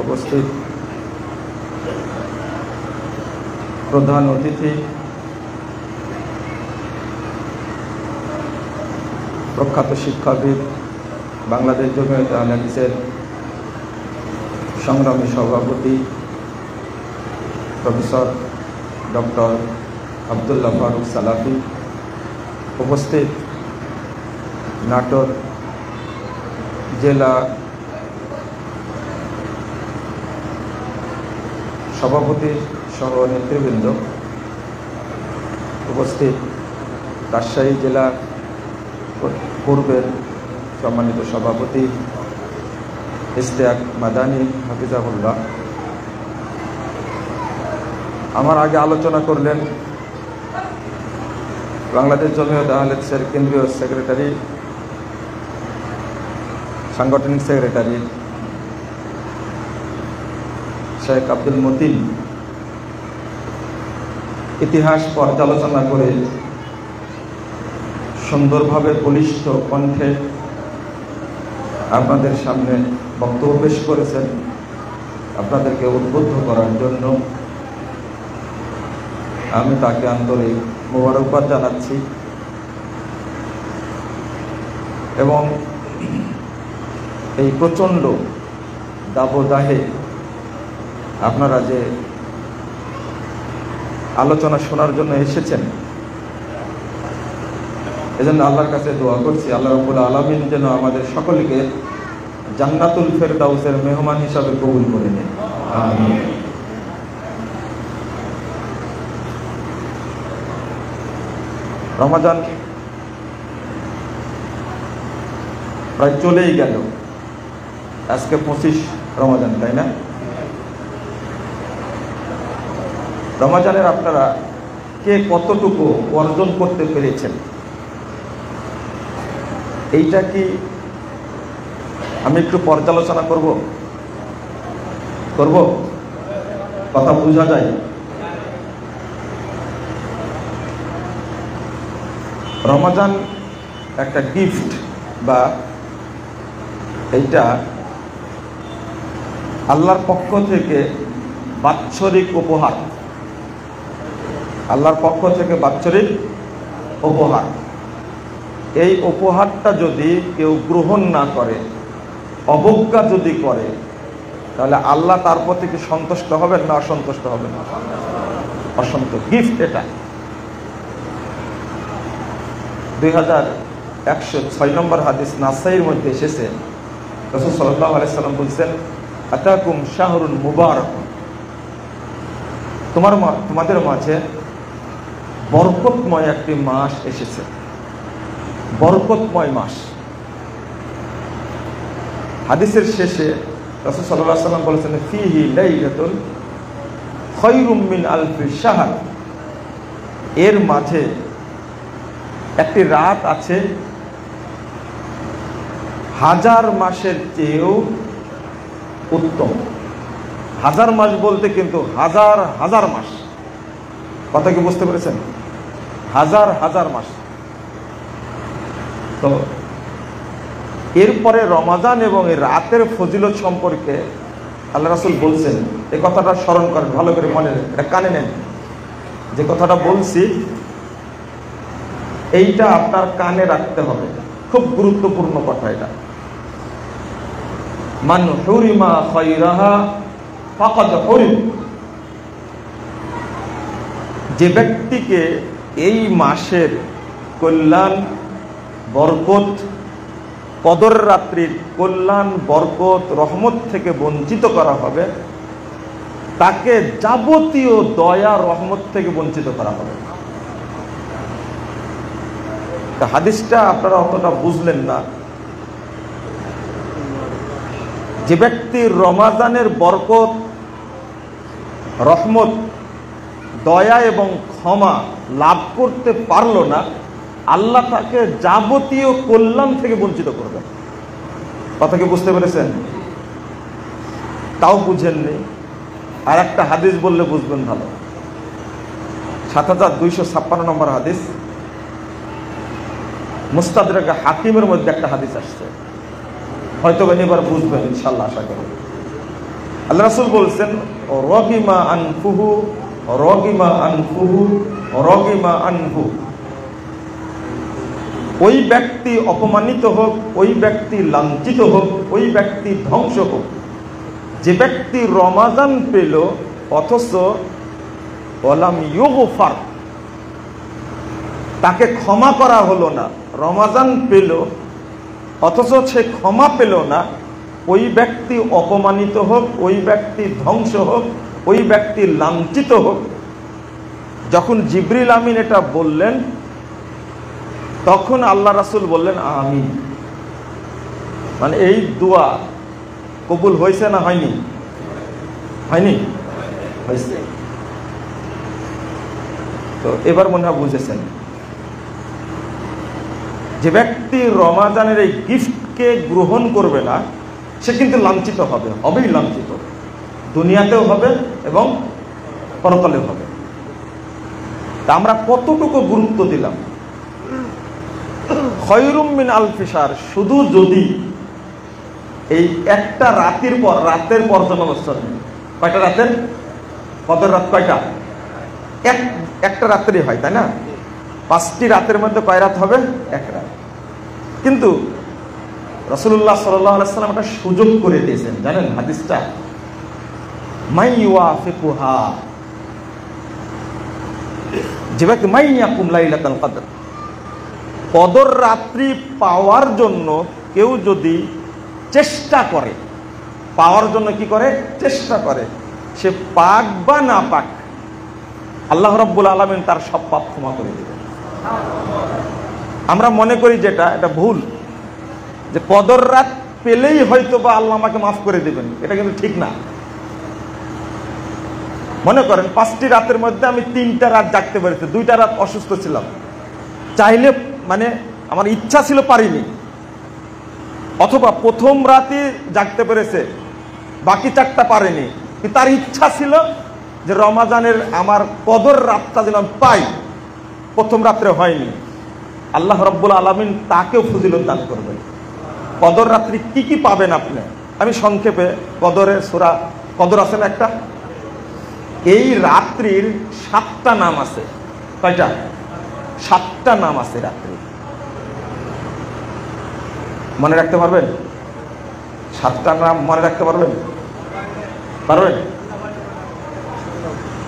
উপস্থিত প্রধান অতিথি, প্রখ্যাত শিক্ষাবিদ, বাংলাদেশ জমিয়তে আহলে হাদিসের সংগ্রামী সভাপতি প্রফেসর ডক্টর আব্দুল্লাহ ফারুক সালাফি, উপস্থিত নাটোর জেলা সভাপতি সহ নেতৃবৃন্দ, উপস্থিত রাজশাহী জেলা পূর্বের সম্মানিত সভাপতি ইশতিয়াক মাদানী হাফিজাহুল্লাহ। আমার আগে আলোচনা করলেন বাংলাদেশ জমিয়তে আহলে হাদিসের কেন্দ্রীয় সেক্রেটারি, সাংগঠনিক সেক্রেটারি শেখ আব্দুল মতিন। ইতিহাস পর্যালোচনা করে সুন্দরভাবে বলিষ্ঠ কণ্ঠে আপনাদের সামনে বক্তব্য পেশ করেছেন। আপনাদেরকে উদ্বুদ্ধ করার জন্য আমি তাকে আন্তরিক মোবারকবাদ জানাচ্ছি এবং এই প্রচণ্ড দাবদাহে আপনারা যে আলোচনা শোনার জন্য এসেছেন, এজন্য আল্লাহর কাছে দোয়া করছি আল্লাহ রাব্বুল আলামিন যেন আমাদের সকলকে জান্নাতুল ফেরদাউসের মেহমান হিসাবে কবুল করে নেন। আমিন। রমাদান প্রায় চলেই গেল, আজকে 25 রমাদান, তাই না? রমাদানের আপনারা কে কতটুকু অর্জন করতে পেরেছেন, এইটা কি আমি একটু পর্যালোচনা করব? কথা বোঝা যায়? রমাদান একটা গিফট, বা এইটা আল্লাহর পক্ষ থেকে বাৎসরিক উপহার। আল্লাহর পক্ষ থেকে বাৎসরিক উপহার। এই উপহারটা যদি কেউ গ্রহণ না করে, অবজ্ঞা যদি করে, তাহলে আল্লাহ তার প্রতি কি সন্তুষ্ট হবেন না অসন্তুষ্ট হবেন? অসন্তুষ্ট। গিফট এটা। 2106 নম্বর হাদিস নাসাইর মধ্যে এসেছে, রাসূল সাল্লাল্লাহু আলাইহি সাল্লাম বলেছেন, আতাকুম শাহরুন মুবারাক, তোমাদের মাঝে বরকতময় একটি মাস এসেছে, বরকতময় মাস। হাদিসের শেষে রাসূল সাল্লাল্লাহু আলাইহি সাল্লাম বলেছেন, ফিহি লাইলাতুন খায়রুম মিন আলফি শাহর, এর মাঝে একটি রাত আছে 1000 মাসের চেয়েও উত্তম। 1000 মাস বলতে কিন্তু হাজার হাজার মাস, কথা কি বুঝতে পেরেছেন? হাজার হাজার মাস। তো এরপরে রমাদান এবং এই রাতের ফজিলত সম্পর্কে আল্লাহ রাসূল বলছেন, এই কথাটা স্মরণ করেন, ভালো করে মনে রাখেন, এটা কানে নেন। যে কথাটা বলছি এইটা আপনার কানে রাখতে হবে, খুব গুরুত্বপূর্ণ কথা এটা। মান হুরিমা খায়রাহা ফাকাদ হুরিম, যে ব্যক্তিকে এই মাসের কল্যাণ, বরকত, কদর রাত্রির কল্যাণ, বরকত, রহমত থেকে বঞ্চিত করা হবে, তাকে যাবতীয় দয়া, রহমত থেকে বঞ্চিত করা হবে। হাদিসটা আপনারা অতটা বুঝলেন না। যে ব্যক্তি রমাদানের বরকত, রহমত, দয়া এবং ক্ষমা লাভ করতে পারল না, আল্লাহ তাকে যাবতীয় কল্যাণ থেকে বঞ্চিত করবেন। কথা কি বুঝতে পেরেছেন? তাও বুঝেননি, আর একটা হাদিস বললে বুঝবেন ভালো। 7256 নম্বর হাদিস, মুস্তাদরাক হাকিমের মধ্যে একটা হাদিস আসছে, হয়তো এবার বুঝবেন ইনশাআল্লাহ, আশা করি। আল্লাহ রাসূল বলছেন, রগিমা আনফুহু রগিমা আনফুহু রগিমা আনহু। ওই ব্যক্তি অপমানিত হোক, ওই ব্যক্তি লাঞ্ছিত হোক, ওই ব্যক্তি ধ্বংস হোক, যে ব্যক্তি রমাজান পেল অথচ ওয়ালাম ইউগফার, তাকে ক্ষমা করা হলো না। রমাজান পেল অথচ সে ক্ষমা পেল না, ওই ব্যক্তি অপমানিত হোক, ওই ব্যক্তি ধ্বংস হোক, ওই ব্যক্তি লাঞ্ছিত হোক। যখন জিবরিল আমিন এটা বললেন, তখন আল্লাহ রাসূল বললেন আমিন। মানে এই দোয়া কবুল হয়েছে না হয়নি? হয়নি? হয়েছে। তো এবার মনে হয় বুঝেছেন, যে ব্যক্তি রমাজানের এই গিফটকে গ্রহণ করবে না, সে কিন্তু লাঞ্ছিত হবে, হবেই লাঞ্ছিত, দুনিয়াতেও হবে এবং পরকালেও হবে। তা আমরা কতটুকু গুরুত্ব দিলাম? খয়রুম মিন আলফি শাহর, শুধু যদি এই একটা রাতের পর জন্য বছর, কয়টা রাতের? কদর রাত কয়টা? একটা রাত্রি হয়, তাই না? 5টি রাতের মধ্যে কয় রাত হবে? এক রাত। কিন্তু রাসূলুল্লাহ সাল্লাল্লাহু আলাইহি ওয়াসাল্লাম একটা সুযোগ করে দিয়েছেন, জানেন হাদিসটা? মাই ইউআফিকুহা, যে ব্যক্তি মাই ইয়াকুম লাইলাতুল কদর, কদর রাত্রি পাওয়ার জন্য কেউ যদি চেষ্টা করে, পাওয়ার জন্য কি করে? চেষ্টা করে, সে পাক বা না পাক, আল্লাহ রাব্বুল আলামিন তার সব পাপ ক্ষমা করে দেবেন। আমরা মনে করি যেটা, এটা ভুল, যে কদর রাত পেলেই হয়তো বা আল্লাহ আমাকে মাফ করে দেবেন, এটা কিন্তু ঠিক না। মনে করেন 5টি রাতের মধ্যে আমি 3টা রাত জাগতে পেরেছি, 2টা রাত অসুস্থ ছিলাম, চাইলে মানে আমার ইচ্ছা ছিল পারিনি, অথবা প্রথম রাতে জাগতে পেরেছে, বাকি 4টা পারেনি, কিন্তু তার ইচ্ছা ছিল যে রমাজানের আমার কদর রাতটা যেন পাই, প্রথম রাত্রে হয়নি। আল্লাহ রাব্বুল আলামিন তাকেও ফজিলত দান করবেন। কদর রাত্রি কি কি পাবেন আপনি? আমি সংক্ষেপে, কদরের সূরা কদর আছে না একটা, এই রাত্রির 7টা নাম আছে। কয়টা? 7টা নাম আছে রাত্রি। মনে রাখতে পারবেন? 7টা নাম মনে রাখতে পারবেন? পারবেন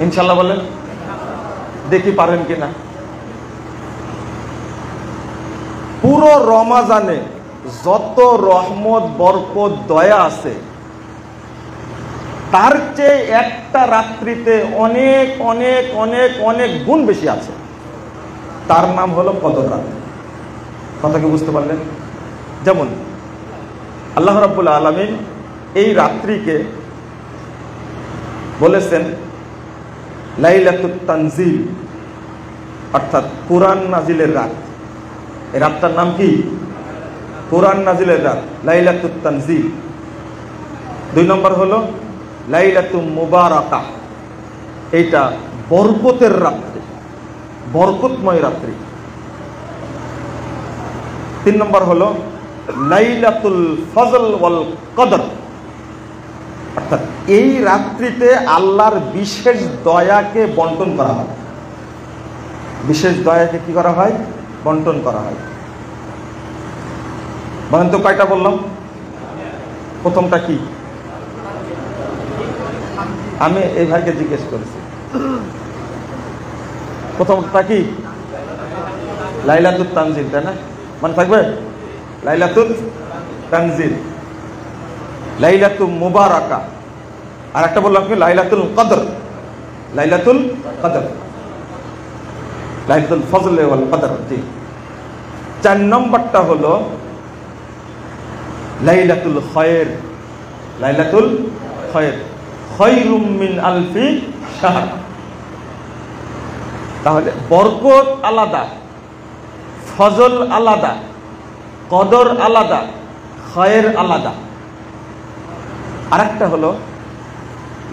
ইনশাল্লাহ? বলেন দেখি পারেন কিনা। পুরো রমাজানে যত রহমত, বরকত, দয়া আছে, তার চেয়ে একটা রাত্রিতে অনেক অনেক অনেক অনেক গুণ বেশি আছে। তার নাম হলো কদর রাত। কথা কি বুঝতে পারলেন? যেমন আল্লাহ রাব্বুল আলামিন এই রাত্রিকে বলেছেন লাইলাতুত তানজিল, অর্থাৎ কোরআন নাজিলের রাত। এই রাতটার নাম কি? কোরআন নাজিলের রাত, লাইলাতুত তানজিল। 2 নম্বর হলো লাইলাতুম মুবারাকা, এইটা বরকতের রাত্রি, বরকতময় রাত্রি। 3 নম্বর হলো লাইলাতুল ফজল ওয়াল কদর, অর্থাৎ এই রাত্রিতে আল্লাহর বিশেষ দয়াকে বন্টন করা হয়। বিশেষ দয়াকে কি করা হয়? বন্টন করা হয়। বলেন তো কয়টা বললাম? প্রথমটা কি? আমি এই ভাইকে জিজ্ঞেস করেছি, প্রথমটা কি? লাইলাতুত তানজিল, তাই না? মনে থাকবে? লাইলাতুল তানজিল, লাইলাতুল মুবারাকা, আর একটা বললাম কি? লাইলাতুল কদর, লাইলাতুল কদর, লাইলাতুল ফজল ওয়াল কদর। জি। 4 নম্বরটা হলো লাইলাতুল খয়র, লাইলাতুল খয়র, খয়রুম মিন আলফি শাহর। তাহলে বরকত আলাদা, ফজল আলাদা, কদর আলাদা, খয়র আলাদা। আরেকটা হলো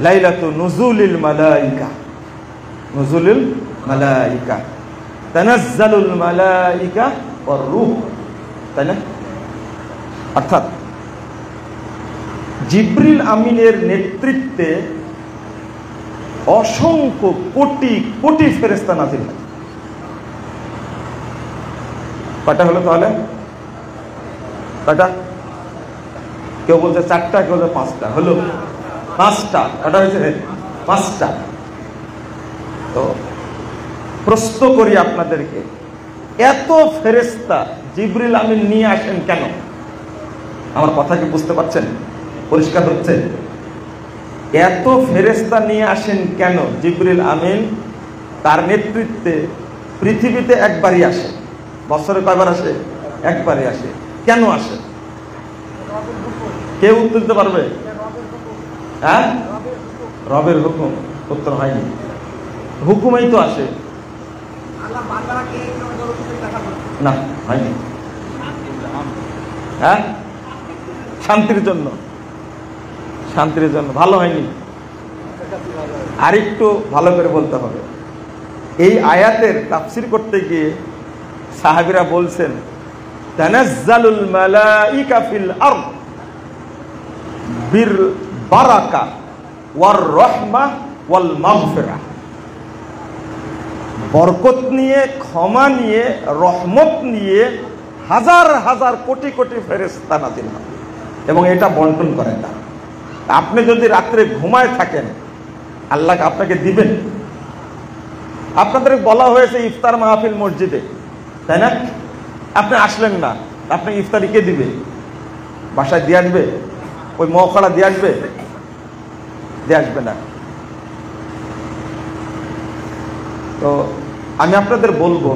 লাইলাতু নুজুলিল মালাইকা, নুজুলিল মালাইকা, তানাজ্জালুল মালাইকা ওয়ার রূহ, তাই না? অর্থাৎ জিবরিল আমিনের নেতৃত্বে অসংখ্য কোটি কোটি ফেরেশতা নাযিল হয়। কয়টা হলো তাহলে? কয়টা? কেউ বলছে 4টা, কেউ বলছে 5টা। হলো 5টা। কয়টা হয়েছে? 5টা। তো প্রশ্ন করি আপনাদেরকে, এত ফেরেশতা জিবরিল আমিন নিয়ে আসেন কেন? আমার কথা কি বুঝতে পারছেন? পরিষ্কার হচ্ছে? এত ফেরেশতা নিয়ে আসেন কেন জিবরিল আমিন? তার নেতৃত্বে পৃথিবীতে একবারই আসে। বছরে কয়বার আসে? একবারই আসে। কেন আসে? কেউ উত্তর দিতে পারবে? হ্যাঁ, রবের হুকুম। উত্তর হয়নি। হুকুমেই তো আসে না, হয়নি। হ্যাঁ, শান্তির জন্য। শান্তির জন্য ভালো হয়নি। আরেকটু ভালো করে বলতে হবে। এই আয়াতের তাফসীর করতে গিয়ে সাহাবীরা বলছেন, তানাজ্জালুল মালাইকা ফিল আরদ বিল বারাকা ওয়ার রাহমাহ ওয়াল মাগফিরাহ। বরকত নিয়ে, ক্ষমা নিয়ে, রহমত নিয়ে হাজার হাজার কোটি কোটি ফেরেশতা নাযিল হয় এবং এটা বন্টন করেন না। আপনি যদি রাত্রে ঘুমায় থাকেন, আল্লাহ আপনাকে দিবেন। আপনাদের বলা হয়েছে ইফতার মাহফিল মসজিদে, তাই না? আপনি আসলেন না, আপনি ইফতারি কে দিবে? বাসায় দিয়ে আসবে? ওই মহখালা দিয়ে আসবে? দিয়ে আসবে না। তো আমি আপনাদের বলবো,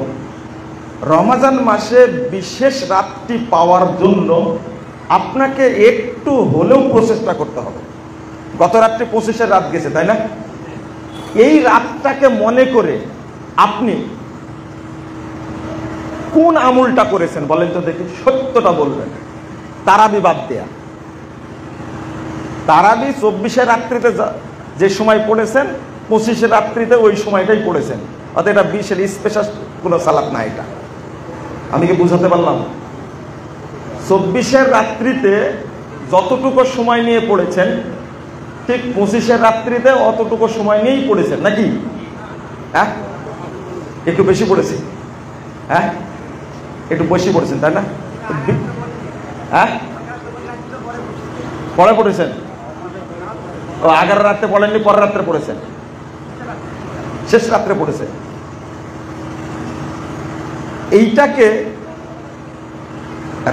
রমজান মাসে বিশেষ রাতটি পাওয়ার জন্য আপনাকে একটু হলেও প্রচেষ্টা করতে হবে। গত রাত্রে 25-এর রাত গেছে, তাই না? এই রাতটাকে মনে করে আপনি কোন আমলটা করেছেন বলেন তো দেখি, সত্যটা বলবেন। তারাবি বাদ দেয়া। তারাবি 24-এর রাত্রিতে যে সময় পড়েছেন, 25-এর রাত্রিতে ওই সময়টাই পড়েছেন। অর্থাৎ এটা 20-এর স্পেশাল কোনো সালাত না। এটা আমি কি বুঝাতে পারলাম? 24-এর রাত্রিতে যতটুকু সময় নিয়ে পড়েছেন, ঠিক 25-এর রাত্রিতে অতটুকু সময় নিয়েই পড়েছেন, নাকি? হ্যাঁ, একটু বেশি পড়েছি। হ্যাঁ, একটু বেশি পড়েছেন, তাই না? হ্যাঁ, পরে পড়েছেন। ও আগের রাত্রে পড়েননি, পরের রাত্রে পড়েছেন, শেষ রাত্রে পড়েছে। এইটাকে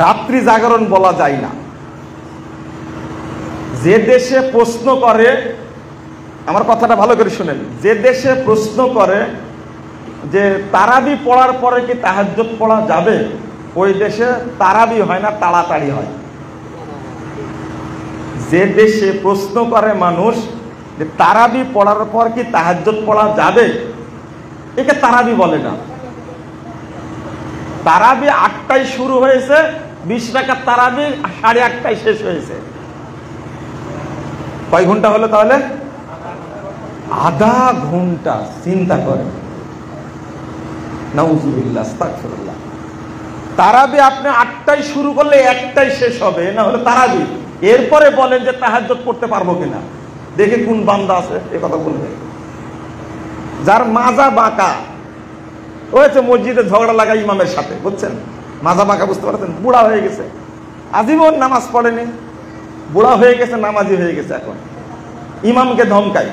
রাত্রি জাগরণ বলা যায় না। যে দেশে প্রশ্ন করে, আমার কথাটা ভালো করে শুনেন, যে দেশে প্রশ্ন করে যে তারাবি পড়ার পরে কি তাহাজ্জুদ পড়া যাবে, ওই দেশে তারাবি হয় না, তাড়াতাড়ি হয়। যে দেশে প্রশ্ন করে মানুষ যে তারাবি পড়ার পর কি তাহাজ্জুদ পড়া যাবে, একে তারাবি বলে না। তারাবি 8টায় শুরু হয়েছে, 20 রাকাত তারাবি 8:30টায় শেষ হয়েছে। কয় ঘন্টা হলো তাহলে? আধা ঘন্টা। চিন্তা করে, নাউজুবিল্লাহ, আস্তাগফিরুল্লাহ। তারাবি আপনি 8টায় শুরু করলে 1টায় শেষ হবে, না হলে তারাবি। এরপরে বলেন যে তাহাজ্জুদ পড়তে পারবো কিনা, দেখে কোন বান্দা আছে এ কথা বলবে। যার মাজা বাঁকা হয়েছে, মসজিদে ঝগড়া লাগা ইমামের সাথে, বুঝছেন? মাজা বাঁকা, বুঝতে পারছেন? বুড়া হয়ে গেছে, আজীবন নামাজ পড়েনি, বুড়া হয়ে গেছে, নামাজি হয়ে গেছে। এখন ইমামকে ধমকায়,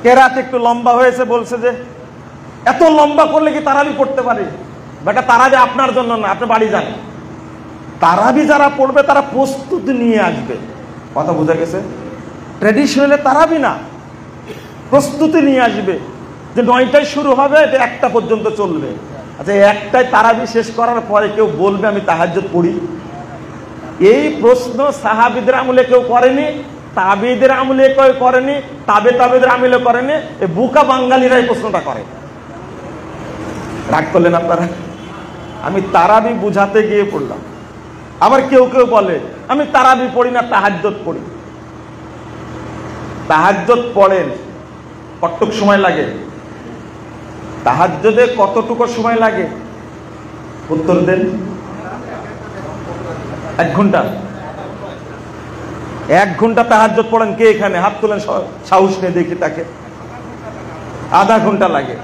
কেরাত একটু লম্বা হয়েছে, বলছে যে এত লম্বা করলে কি তারাবি পড়তে পারে? বেটা, তারাবি আপনার জন্য না, আপনি বাড়ি যান। তারাবি যারা পড়বে তারা প্রস্তুতি নিয়ে আসবে। কথা বোঝা গেছে? ট্র্যাডিশনালে তারাবি না, প্রস্তুতি নিয়ে আসবে যে 9টায় শুরু হবে, এটা 1টা পর্যন্ত চলবে। আচ্ছা, 1টায় তারাবি শেষ করার পরে কেউ বলবে আমি তাহাজ্জুদ পড়ি? এই প্রশ্ন সাহাবীদের আমলে কেউ করেনি, তাবেঈদের আমলে কেউ করেনি, তাবেঈদের আমলে করেনি। এই বোকা বাঙালিরা এই প্রশ্নটা করে। রাগ করলেন আপনারা? আমি তারাবি বুঝাতে গিয়ে পড়লাম। আবার কেউ কেউ বলে আমি তারাবি পড়ি না, তাহাজ্জুদ পড়ি। তাহাজ্জুদ পড়েন, কতটুক সময় লাগে? তাহাজ্জুদে কতটুকু সময় লাগে? উত্তর দেন। 1 ঘন্টা। 1 ঘন্টা তাহাজ্জুদ পড়েন কে এখানে? হাত তোলেন, সাহস নিয়ে দেখি তাকে। আধা ঘন্টা লাগে।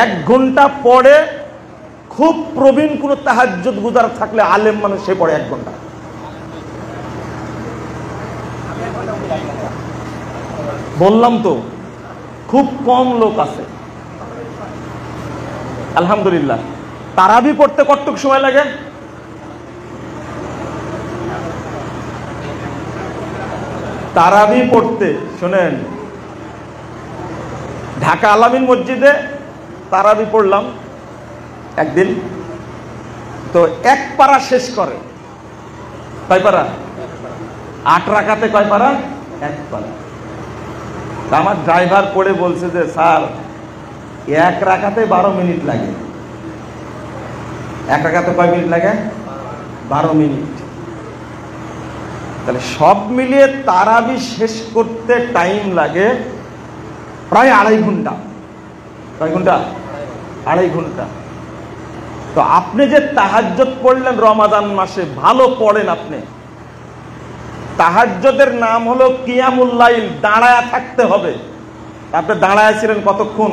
1 ঘন্টা পড়ে খুব প্রবীণ কোন তাহাজ্জুদ গুজার থাকলে, আলেম মানুষ, সে পড়ে 1 ঘন্টা। বললাম তো খুব কম লোক আছে। আলহামদুলিল্লাহ। তারাবি পড়তে কতটুকু সময় লাগে? তারাবি পড়তে শোনেন, ঢাকা আলামিন মসজিদে তারাবি পড়লাম একদিন, তো 1 পারা শেষ করে। কয় পারা? 8 রাকাতে কয় পারা? 1 পারা। আমার ড্রাইভার পড়ে বলছে যে স্যার 1 রাকাতে 12 মিনিট লাগে। 1 রাকাতে কয় মিনিট লাগে? 12 মিনিট। তাহলে সব মিলিয়ে তারাবি শেষ করতে টাইম লাগে প্রায় 2.5 ঘন্টা। কয় ঘন্টা? 2.5 ঘন্টা। তো আপনি যে তাহাজ্জুদ পড়লেন রমাদান মাসে, ভালো পড়েন আপনি। তাহাজ্জুদের নাম হলো কিয়ামুল লাইল, দাঁড়ায়া থাকতে হবে। আপনি দাঁড়ায় ছিলেন কতক্ষণ?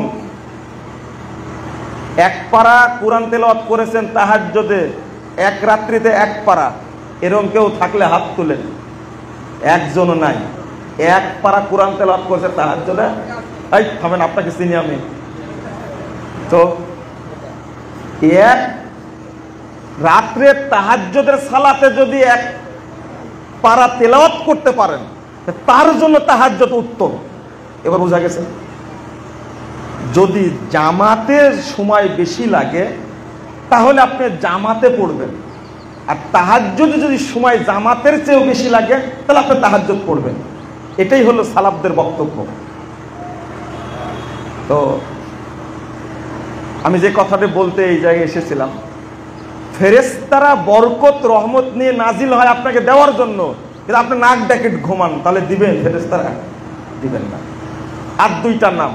1 পারা কোরআন তেলাওয়াত করেছেন তাহাজ্জুদে, 1 রাত্রিতে 1 পারা। এরকম কেউ থাকলে হাত তুলেন। একজনও নাই। 1 পারা কোরআন তেলাওয়াত করেছে তাহাজ্জুদে। এই থামেন, আপনাকে চিনি আমি। তো 1 রাত্রে তাহাজ্জুদের সালাতে যদি 1 পারা তেলাওয়াত করতে পারেন, তার জন্য তাহাজ্জুদ উত্তম। এবার বোঝা গেছে? যদি জামাতের সময় বেশি লাগে তাহলে আপনি জামাতে পড়বেন, আর তাহাজ্জুদে যদি সময় জামাতের চেয়েও বেশি লাগে তাহলে আপনি তাহাজ্জুদ পড়বেন। এটাই হলো সালাফদের বক্তব্য। তো আমি যে কথাটা বলতে এই জায়গায় এসেছিলাম, ফেরেশতারা বরকত রহমত নিয়ে নাজিল হয় আপনাকে দেওয়ার জন্য, কিন্তু আপনি নাক ডাকে ঘুমান, তাহলে দিবেন ফেরেশতারা? দিবেন না। আর 2টা নাম,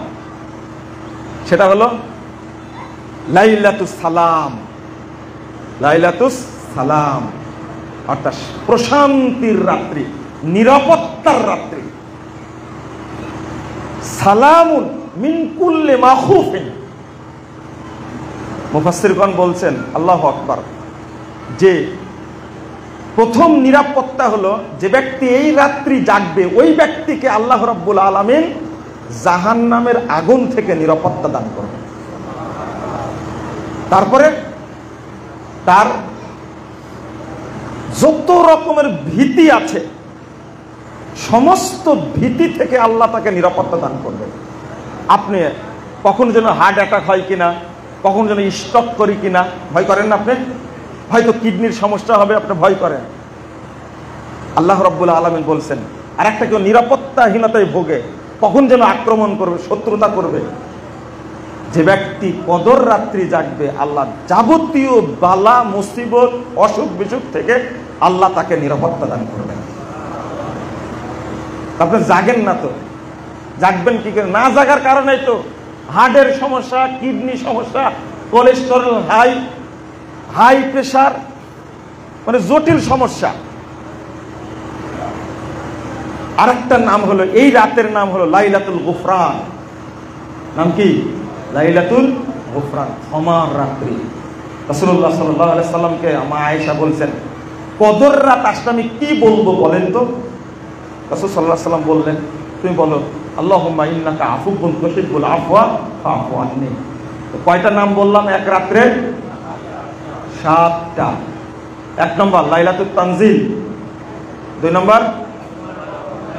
সেটা হলো লাইলাতুস সালাম। লাইলাতুস সালাম অর্থাৎ প্রশান্তির রাত্রি, নিরাপত্তার রাত্রি। সালামুন মিন কুল্লি মাখুফিন। মুফাসসিরগণ বলছেন, আল্লাহু আকবার, যে প্রথম নিরাপত্তা হলো যে ব্যক্তি এই রাত্রি জাগবে ওই ব্যক্তিকে আল্লাহ রাব্বুল আলামিন জাহান্নামের আগুন থেকে নিরাপত্তা দান করবেন। তারপরে তার যত রকমের ভীতি আছে সমস্ত ভীতি থেকে আল্লাহ তাকে নিরাপত্তা দান করবেন। আপনি কখন যেন হার্ট অ্যাটাক হয় কিনা, কখন যেন স্ট্রোক করি কিনা ভয় করেন না? আপনি হয়তো কিডনির সমস্যা হবে, আপনি ভয় করেন। আল্লাহ রাব্বুল আলামিন বলছেন, আর একটা কেউ নিরাপত্তাহীনতায় ভোগে, কখন যেন আক্রমণ করবে, শত্রুতা করবে। যে ব্যক্তি কদর রাত্রি জাগবে, আল্লাহ যাবতীয় বালা মুসিবত অসুখ বিসুখ থেকে আল্লাহ তাকে নিরাপত্তা দান করবেন। আপনি জাগেন না, তো জাগবেন কি করে? না জাগার কারণেই তো হার্টের সমস্যা, কিডনি সমস্যা, কোলেস্টেরল হাই, হাই প্রেশার, মানে জটিল সমস্যা। আরেকটা নাম হলো, এই রাতের নাম হলো লাইলাতুল গুফরান। নাম কি? লাইলাতুল গুফরান, ক্ষমার রাত্রি। রাসূলুল্লাহ সাল্লাল্লাহু আলাইহি সাল্লামকে মা আয়েশা বলছেন, কদর রাত আসলে আমি কি বলবো বলেন তো? রাসূল সাল্লাল্লাহু আলাইহি সাল্লাম বললেন, তুমি বলো আল্লাহুম্মা ইন্নাকা আফুবুন তুহিব্বুল আফওয়া ফাফু আন্নি। তো কয়টা নাম বললাম এক রাত্রে? 7টা। 1 নম্বর লাইলাতুল তানজিল, 2 নম্বর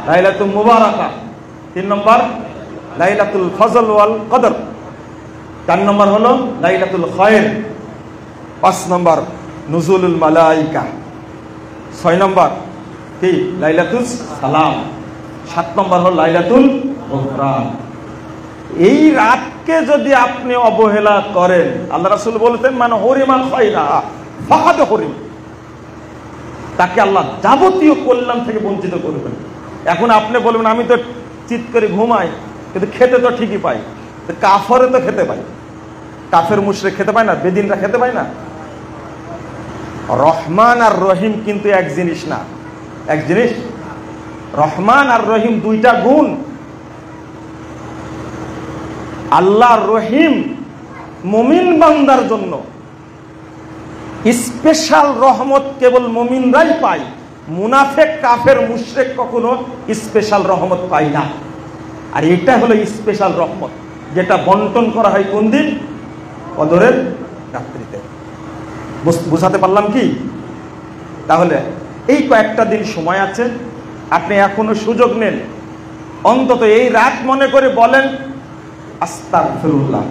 লাইলাতুল মুবারাকা, 3 নম্বর লাইলাতুল ফজল ওয়াল কদর, 4 নম্বর হলো লাইলাতুল খায়র, 5 নম্বর নুজুলুল মালাইকা, 6 নম্বর কি? লাইলাতুল সালাম, 7 নম্বর হলো লাইলাতুল গুফরান। এই রাতকে যদি আপনি অবহেলা করেন, আল্লাহ রাসূল বলতেন, মান হরিমাল খায়রা ফাকাদ হরিম, তাকে আল্লাহ যাবতীয় কল্যাণ থেকে বঞ্চিত করবেন। এখন আপনি বলবেন, আমি তো চিৎ করে ঘুমাই কিন্তু খেতে তো ঠিকই পাই। কাফরে তো খেতে পায়, কাফের মুশরিক খেতে পায় না, বেদিনরা খেতে পায় না। রহমান আর রহিম কিন্তু এক জিনিস না, এক জিনিস। রহমান আর রহিম দুইটা গুণ। আল্লাহ রহিম মুমিন বান্দার জন্য স্পেশাল রহমত কেবল মুমিনরাই পায়। মুনাফিক কাফের মুশরিক কখনো স্পেশাল রহমত পায় না। আর এটা হলো স্পেশাল রহমত, যেটা বন্টন করা হয় কোন দিন? কদরের রাত্রিতে। বুঝাতে পারলাম কি? তাহলে এই কয়েকটা দিন সময় আছে, আপনি এখনো সুযোগ নেন। অন্তত এই রাত মনে করে বলেন আস্তাগফিরুল্লাহ,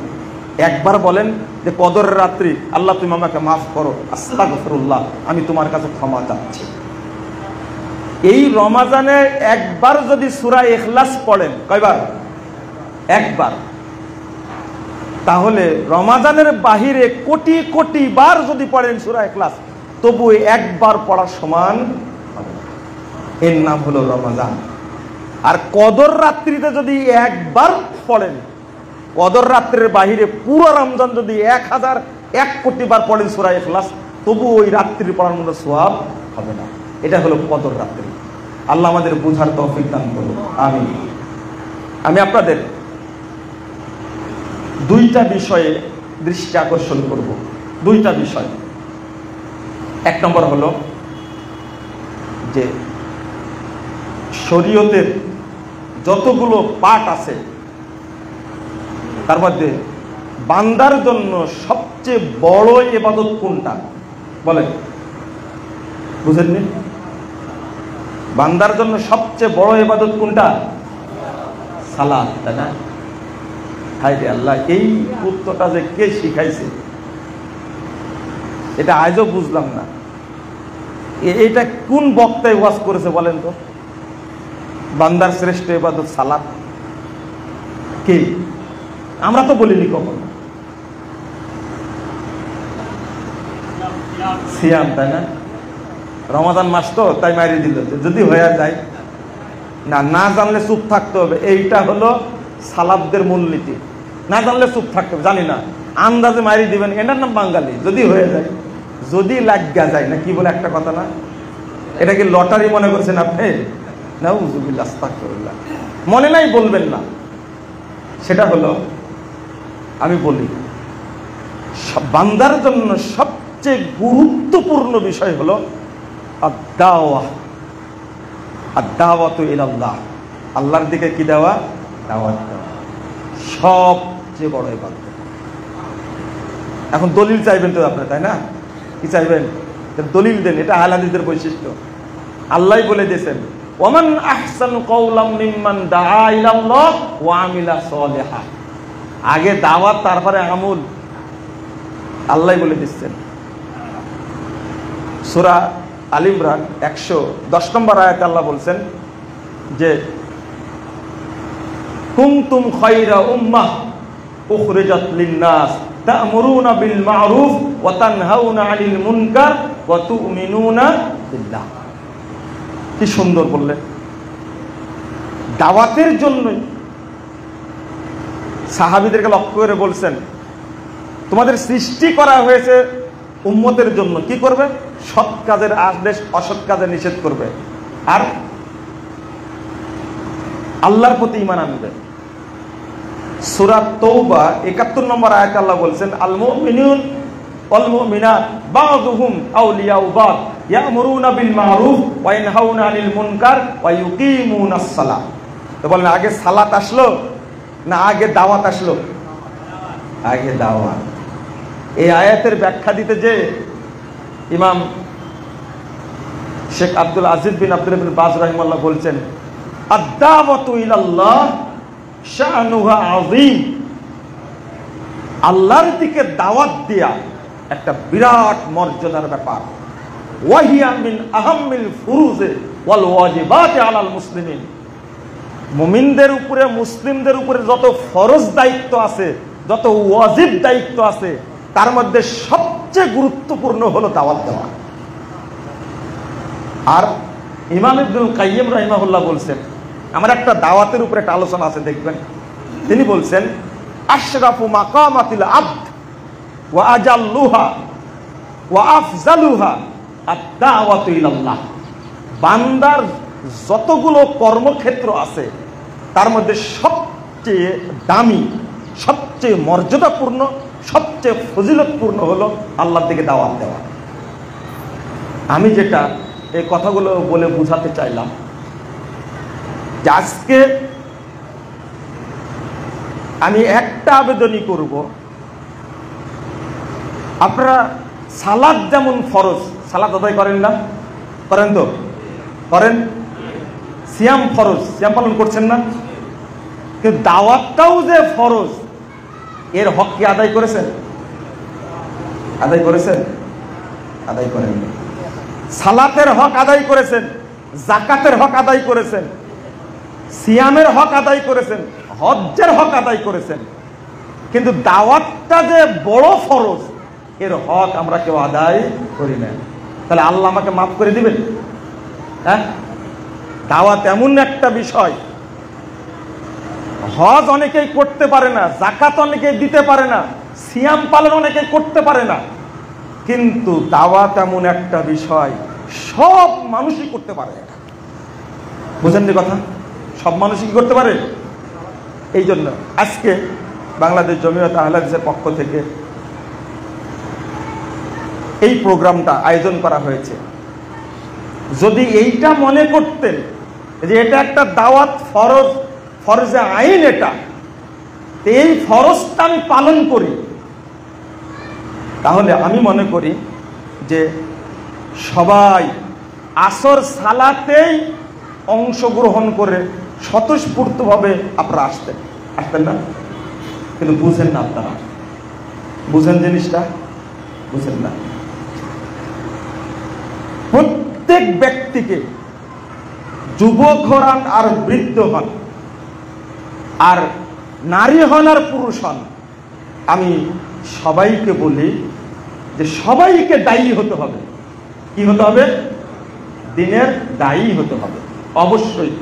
একবার বলেন যে কদরের রাত্রি, আল্লাহ তুমি আমাকে মাফ করো, আস্তাগফিরুল্লাহ, আমি তোমার কাছে ক্ষমা চাচ্ছি। এই রমাজানে একবার যদি সূরা ইখলাস পড়েন, কয়বার? একবার। তাহলে রমাজানের বাহিরে কোটি কোটি বার যদি পড়েন সূরা ইখলাস, তবু একবার পড়ার সমান হবে না। এর নাম হলো রমাজান। আর কদর রাত্রিতে যদি একবার পড়েন, কদর রাত্রির বাহিরে পুরো রমজান যদি 1001 কোটি বার পড়েন সূরা ইখলাস, তবু ওই রাত্রি পড়ার মতো সওয়াব হবে না। এটা হলো কদর রাত্রি। আল্লাহ আমাদের বুঝার তৌফিক দান করুন, আমিন। আমি আপনাদের দুইটা বিষয়ে দৃষ্টি আকর্ষণ করব, দুইটা বিষয়। এক নম্বর হলো যে শরীয়তের যতগুলো পাঠ আছে তার মধ্যে বান্দার জন্য সবচেয়ে বড় ইবাদত কোনটা? বলেন, বুঝেননি? বান্দার জন্য সবচেয়ে বড় ইবাদত কোনটা? সালাত, তাই না? হায় রে আল্লাহ, এই উত্তরটা যে কে শিখাইছে এটা আজও বুঝলাম না। এটা কোন বক্তায় ওয়াজ করেছে বলেন তো? বান্দার শ্রেষ্ঠ ইবাদত সালাত কে? আমরা তো বলিনি কখনো। সিয়াম, তাই না? রমাদান মাস তো তাই মারিয়ে দিল, যদি হয়ে যায় না, না জানলে চুপ থাকতে হবে। এইটা হলো সালাফদের মূলনীতি। না জানলে চুপ থাকতে হবে, জানি না, আন্দাজে মারিয়ে দিবেন, এটার নাম বাঙালি। যদি হয়ে যায়, যদি লাগা যায় না, কি বলে একটা কথা না, এটা কি লটারি মনে করছেন আপনি? নাউযুবিল্লাহ, আস্তাগফিরুল্লাহ। মনে নাই বলবেন না। সেটা হলো, আমি বলি, বান্দার জন্য সবচেয়ে গুরুত্বপূর্ণ বিষয় হলো আদ-দাওয়াতু ইলাল্লাহ, আল্লাহর দিকে কি দেওয়া? দাওয়াত দেওয়া সবচেয়ে বড় ইবাদত। এখন দলিল চাইবেন তো আপনারা, তাই না? কি চাইবেন? দলিল দেন। এটা আহলে হাদিসের বৈশিষ্ট্য। আল্লাহই বলে দিয়েছেন, ওমান আহসানু কাওলাম মিম্মান দাআ ইলাল্লাহ ওয়া আমিলা সলিহা। আগে দাওয়াত, তারপরে আমল। আল্লাহই বলে দিচ্ছেন। সূরা আল ইমরান 110 নম্বর আয়াতে আল্লাহ বলছেন যে কুনতুম খায়রা উম্মাহ উখরিজাত লিন-নাস তা'মুরুনা বিল মা'রুফ ওয়া তানহাউনা 'আনিল মুনকার ওয়া তু'মিনুনা বিল্লাহ। কি সুন্দর বললেন। দাওয়াতের জন্য সাহাবীদেরকে লক্ষ্য করে বলছেন, তোমাদের সৃষ্টি করা হয়েছে উম্মতের জন্য। কি করবে? সৎ কাজের আদেশ, অসৎ কাজের নিষেধ করবে, আর আল্লাহর প্রতি ঈমান আনবে। সূরা তাওবা 71 নম্বর আয়াতে আল্লাহ বলছেন, আল মুমিনুন ওয়াল মুমিনাত বা'দুহুম আউলিয়াউ বা'দ ইয়া'মুরুনা বিল মা'রুফ ওয়া ইয়ানহাউনা আনিল মুনকার ওয়া ইউকিমুনাস সালাহ। তো বলেন, আগে সালাত আসলো না আগে দাওয়াত আসলো? আগে দাওয়াত। এই আয়াতের ব্যাখ্যা দিতে যে ইমাম শেখ আব্দুল আজিজ বিন আব্দুল বাজ রাহিমাহুল্লাহ বলছেন, আদ-দাওয়াতু ইলাল্লাহ শানুহা আযীম। আল্লাহর দিকে দাওয়াত দেয়া একটা বিরাট মর্যাদার ব্যাপার। ওয়া হিয়া মিন আহাম্মিল ফুরুজ ওয়াল ওয়াজিবাত আলাল মুসলিমিন। মুমিনদের উপরে, মুসলিমদের উপরে যত ফরজ দায়িত্ব আছে, যত ওয়াজিব দায়িত্ব আছে, তার মধ্যে সবচেয়ে গুরুত্বপূর্ণ হলো দাওয়াত দেওয়া। আর ইমাম ইবনুল কাইয়িম রাহিমাহুল্লাহ বলছেন, আমার একটা দাওয়াতের উপরে একটা আলোচনা আছে, দেখবেন। তিনি বলছেন আশরাফু মাকামাতিল আবদ ওয়া আজাল্লুহা ওয়া আফজালুহা আদ-দাওয়াতু ইলাল্লাহ। বান্দার যতগুলো কর্মক্ষেত্র আছে তার মধ্যে সবচেয়ে দামি, সবচেয়ে মর্যাদাপূর্ণ, সবচেয়ে ফজিলতপূর্ণ হলো আল্লাহর দিকে দাওয়াত দেওয়া। আমি যেটা এই কথাগুলো বলে বুঝাতে চাইলাম যে আজকে আমি একটা আবেদনই করব, আপনারা সালাত যেমন ফরজ, সালাত আদায় করেন না? করেন তো? করেন। সিয়াম ফরজ, সিয়াম পালন করছেন না? কিন্তু দাওয়াতটাও যে ফরজ, এর হক কি আদায় করেছেন? আদায় করেছেন? আদায় করেন। সালাতের হক আদায় করেছেন, যাকাতের হক আদায় করেছেন, সিয়ামের হক আদায় করেছেন, হজ্জের হক আদায় করেছেন, কিন্তু দাওয়াতটা যে বড় ফরজ, এর হক আমরা কেউ আদায় করি না। তাহলে আল্লাহ আমাকে মাফ করে দিবেন? হ্যাঁ, দাওয়াত এমন একটা বিষয়, হজ অনেকেই করতে পারে না, যাকাত অনেকেই দিতে পারে না, সিয়াম পালন অনেকেই করতে পারে না, কিন্তু দাওয়াত এমন একটা বিষয় সব মানুষই করতে পারে। বুঝেননি কথা? সব মানুষই কি করতে পারে? এই জন্য আজকে বাংলাদেশ জমিয়ত আহলে হাদিসের পক্ষ থেকে এই প্রোগ্রামটা আয়োজন করা হয়েছে। যদি এইটা মনে করতেন যে এটা একটা দাওয়াত ফরজ, ফরজে আইন, এটা এই ফরজটা আমি পালন করি, তাহলে আমি মনে করি যে সবাই আসর সালাতেই অংশগ্রহণ করে স্বতঃস্ফূর্তভাবে আপনারা আসতেন না? কিন্তু বুঝেন না, আপনারা বুঝেন জিনিসটা? বুঝেন না। প্রত্যেক ব্যক্তিকে, যুবক হন আর বৃদ্ধ হন, আর নারী হন আর পুরুষ হন, আমি সবাইকে বলি যে সবাইকে দায়ী হতে হবে। কি হতে হবে? দিনের দায়ী হতে হবে। অবশ্যই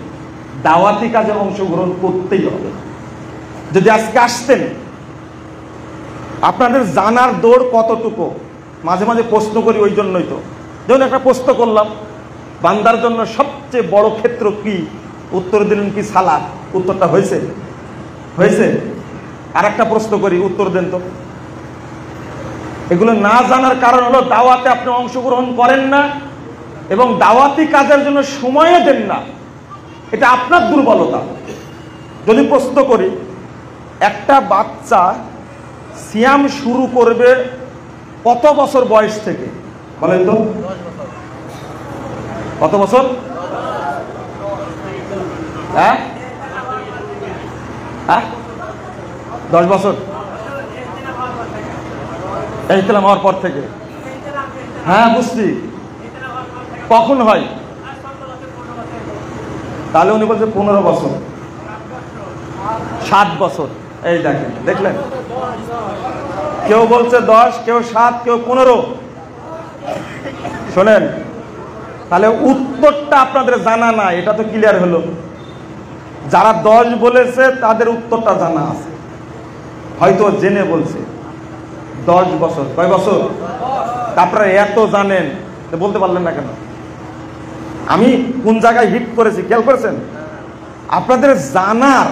দাওয়াতি কাজে অংশগ্রহণ করতেই হবে। যদি আজকে আসতেন, আপনাদের জানার দৌড় কতটুকু মাঝে মাঝে প্রশ্ন করি, ওই জন্যই তো। যেমন একটা প্রশ্ন করলাম, বান্দার জন্য সবচেয়ে বড় ক্ষেত্র কি? উত্তর দিলেন কি সালাত। উত্তরটা হয়েছে? হয়েছে। আর একটা প্রশ্ন করি, উত্তর দেন তো। এগুলো না জানার কারণ হলো দাওয়াতে আপনি অংশগ্রহণ করেন না এবং দাওয়াতি কাজের জন্য সময়ও দেন না। এটা আপনার দুর্বলতা। যদি প্রশ্ন করি, একটা বাচ্চা সিয়াম শুরু করবে কত বছর বয়স থেকে? বলেন তো, কত বছর? হ্যাঁ, 10 বছর। ইহতিলাম হওয়ার পর থেকে? হ্যাঁ, বুঝছি। কখন হয়? তাহলে উনি বলছে 15 বছর, 7 বছর। এই দেখেন, দেখলেন? কেউ বলছে 10, কেউ 7, কেউ 15। শোনেন, তাহলে উত্তরটা আপনাদের জানা না, এটা তো ক্লিয়ার হলো। যারা 10 বলেছে তাদের উত্তরটা জানা আছে, হয়তো জেনে বলছে 10 বছর। কয় বছর? তারপরে এত জানেন, বলতে পারলেন না কেন? আমি কোন জায়গায় হিট করেছি খেয়াল করেছেন? আপনাদের জানার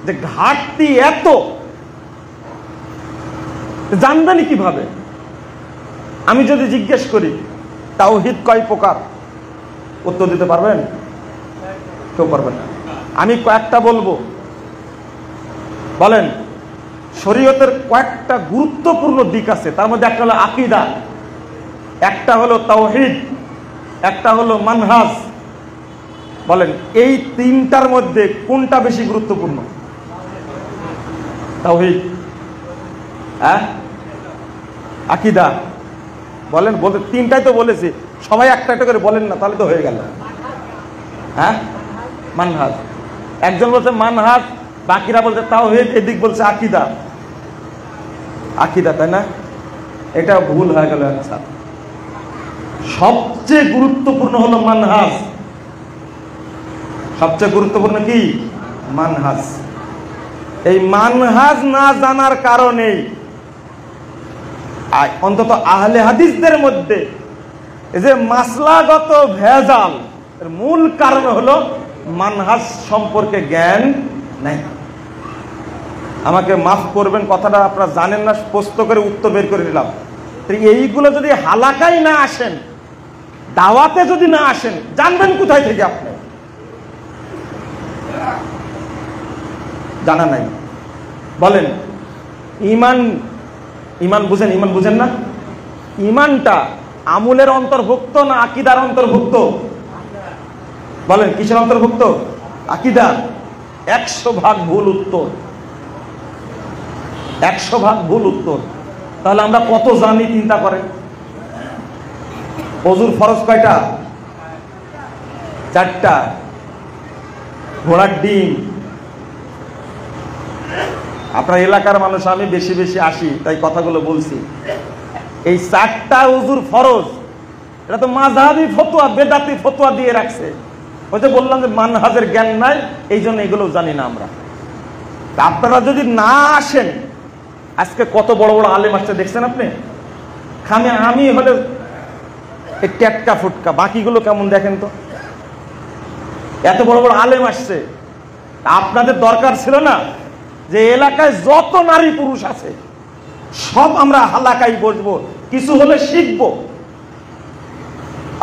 যে ঘাটতি এত, জানবেনই কিভাবে? আমি যদি জিজ্ঞেস করি তাওহীদ কয় প্রকার, উত্তর দিতে পারবেন? কেউ পারবেন না। আমি কয়েকটা বলবো, বলেন। শরীয়তের কয়েকটা গুরুত্বপূর্ণ দিক আছে, তার মধ্যে একটা হলো আকীদা, একটা হলো তাওহীদ, একটা হলো মানহাজ। বলেন, এই তিনটার মধ্যে কোনটা বেশি গুরুত্বপূর্ণ? তাওহীদ, হ্যাঁ, আকীদা। বলেন, বলতে তিনটাই তো বলেছি, সবাই একটা একটা করে বলেন না, তাহলে তো হয়ে গেল। হ্যাঁ, মানহাজ। একজন বলছে মানহাজ, বাকিরা বলছে তাওহীদ, এদিক বলছে আকীদা। আকীদা, তাই না? এটা ভুল হয়ে গেল অ্যানসার। সবচেয়ে গুরুত্বপূর্ণ হলো মানহাজ। সবচেয়ে গুরুত্বপূর্ণ কি? মানহাজ। এই মানহাজ না জানার কারণেই অন্তত আহলে হাদিসদের মধ্যে এই যে মাসলাগত ভেজাল এর মূল কারণ হলো মানহাজ সম্পর্কে জ্ঞান নাই। আমাকে মাফ করবেন, কথাটা আপনারা জানেন না, স্পষ্ট করে উত্তর বের করে নিলাম। এইগুলো যদি হালাকায় না আসেন, দাওয়াতে যদি না আসেন, জানবেন কোথায় থেকে? আপনি জানা নাই। বলেন ইমান, ইমান বুঝেন? ইমান বুঝেন না? ইমানটা আমলের অন্তর্ভুক্ত না আকীদার অন্তর্ভুক্ত? বলেন কিসের অন্তর্ভুক্ত? আকীদা। 100% ভুল উত্তর, 100% ভুল উত্তর। তাহলে আমরা কত জানি চিন্তা করেন। ওযুর ফরজ কয়টা? 4টা। ঘোড়ার ডিম। আপনার এলাকার মানুষ, আমি বেশি বেশি আসি তাই কথাগুলো বলছি। এই 4টা ওযুর ফরজ, এটা তো মাযহাবী ফতোয়া, বেদাতি ফতোয়া দিয়ে রাখছে। ওই যে বললাম যে মানহাজের জ্ঞান নাই, এই জন্য এগুলো জানি না আমরা। আপনারা যদি না আসেন, আজকে কত বড় বড় আলেম আসছে দেখছেন আপনি? আমি হলে ট্যাটকা ফুটকা, বাকিগুলো কেমন দেখেন তো। এত বড় বড় আলেম আসছে। আপনাদের দরকার ছিল না যে এলাকায় যত নারী পুরুষ আছে সব আমরা হালাকায় বসবো, কিছু হলে শিখবো?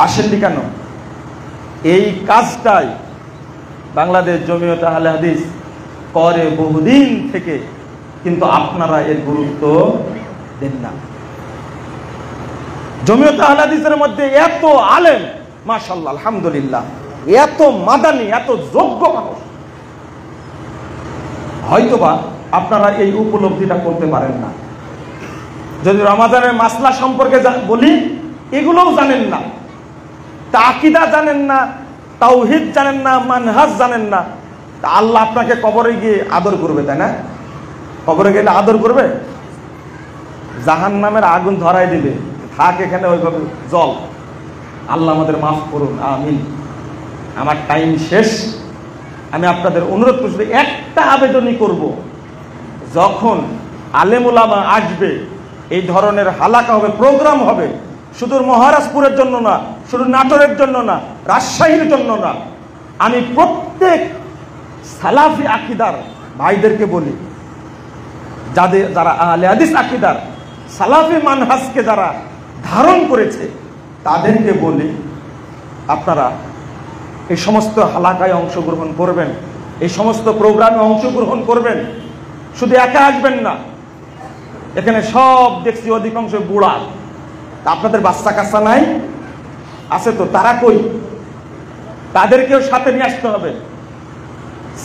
আসেননি কেন? এই কাজটাই বাংলাদেশ জমিয়তে আহলে হাদিস করে বহুদিন থেকে, কিন্তু আপনারা এর গুরুত্ব দেন না। জমিয়তে আহলে হাদিসের মধ্যে এত আলেম, মাশাআল্লাহ, আলহামদুলিল্লাহ, এত মাদানী, এত যোগ্য মানুষ, হয়তোবা আপনারা এই উপলব্ধিটা করতে পারেন না। যদি রমাদানের মাসলা সম্পর্কে বলি, এগুলোও জানেন না, আকীদা জানেন না, তাওহীদ জানেন না, মানহাজ জানেন না। তা আল্লাহ আপনাকে কবরে গিয়ে আদর করবে, তাই না? কবরে গেলে আদর করবে? জাহান্নামের আগুন ধরাই দিবে, থাক এখানে ওইভাবে জল। আল্লাহ আমাদের মাফ করুন, আমিন। আমার টাইম শেষ। আমি আপনাদের অনুরোধ করছি, একটা আবেদনই করব, যখন আলেম উলামা আসবে, এই ধরনের হালাকা হবে, প্রোগ্রাম হবে, শুধু মহারাজপুরের জন্য না, শুধু নাটোরের জন্য না, রাজশাহীর জন্য না, আমি প্রত্যেক সালাফি আকীদার ভাইদেরকে বলি, যারা আহলে হাদিস আকীদার সালাফি মানহাজকে যারা ধারণ করেছে, তাদেরকে বলি, আপনারা এই সমস্ত হালাকায় অংশগ্রহণ করবেন, এই সমস্ত প্রোগ্রামে অংশগ্রহণ করবেন। শুধু একা আসবেন না, এখানে সব দেখছি অধিকাংশ বুড়া। আপনাদের বাচ্চা কাচ্চা নাই? আছে তো, তারা কই? তাদেরকেও সাথে নিয়ে আসতে হবে।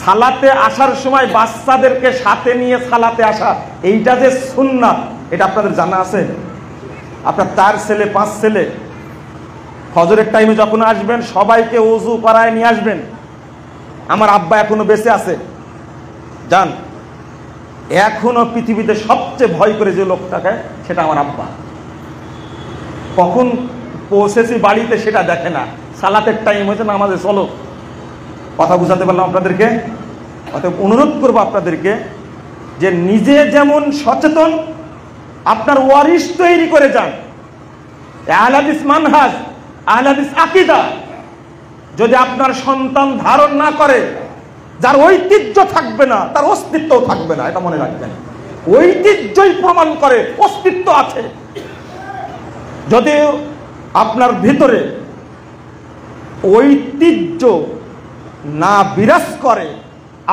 সালাতে আসার সময় বাচ্চাদেরকে সাথে নিয়ে সালাতে আসা, এইটা যে সুন্নাত, এটা আপনাদের জানা আছে? আপনার 4 ছেলে 5 ছেলে ফজরের টাইমে যখন আসবেন, সবাইকে ওযু করায় নিয়ে আসবেন। আমার আব্বা এখনো বেঁচে আছে, জান, এখনো পৃথিবীতে সবচেয়ে ভয় করে যে লোকটাকে, সেটা আমার আব্বা। কখন পৌঁছেছি বাড়িতে সেটা দেখে না, সালাতের টাইম হয়েছে না, আমাদের চলো। কথা বুঝাতে পারলাম আপনাদেরকে? অতএব অনুরোধ করবো আপনাদেরকে যে নিজে যেমন সচেতন, আপনার ওয়ারিশ তৈরি করে যান। আহলে হাদিস মানহাজ, আহলে হাদিস আকীদা যদি আপনার সন্তান ধারণ না করে, যার ঐতিহ্য থাকবে না, তার অস্তিত্বও থাকবে না, এটা মনে রাখবেন। ঐতিহ্যই প্রমাণ করে অস্তিত্ব আছে। যদি আপনার ভিতরে ঐতিহ্য না বিরাজ করে,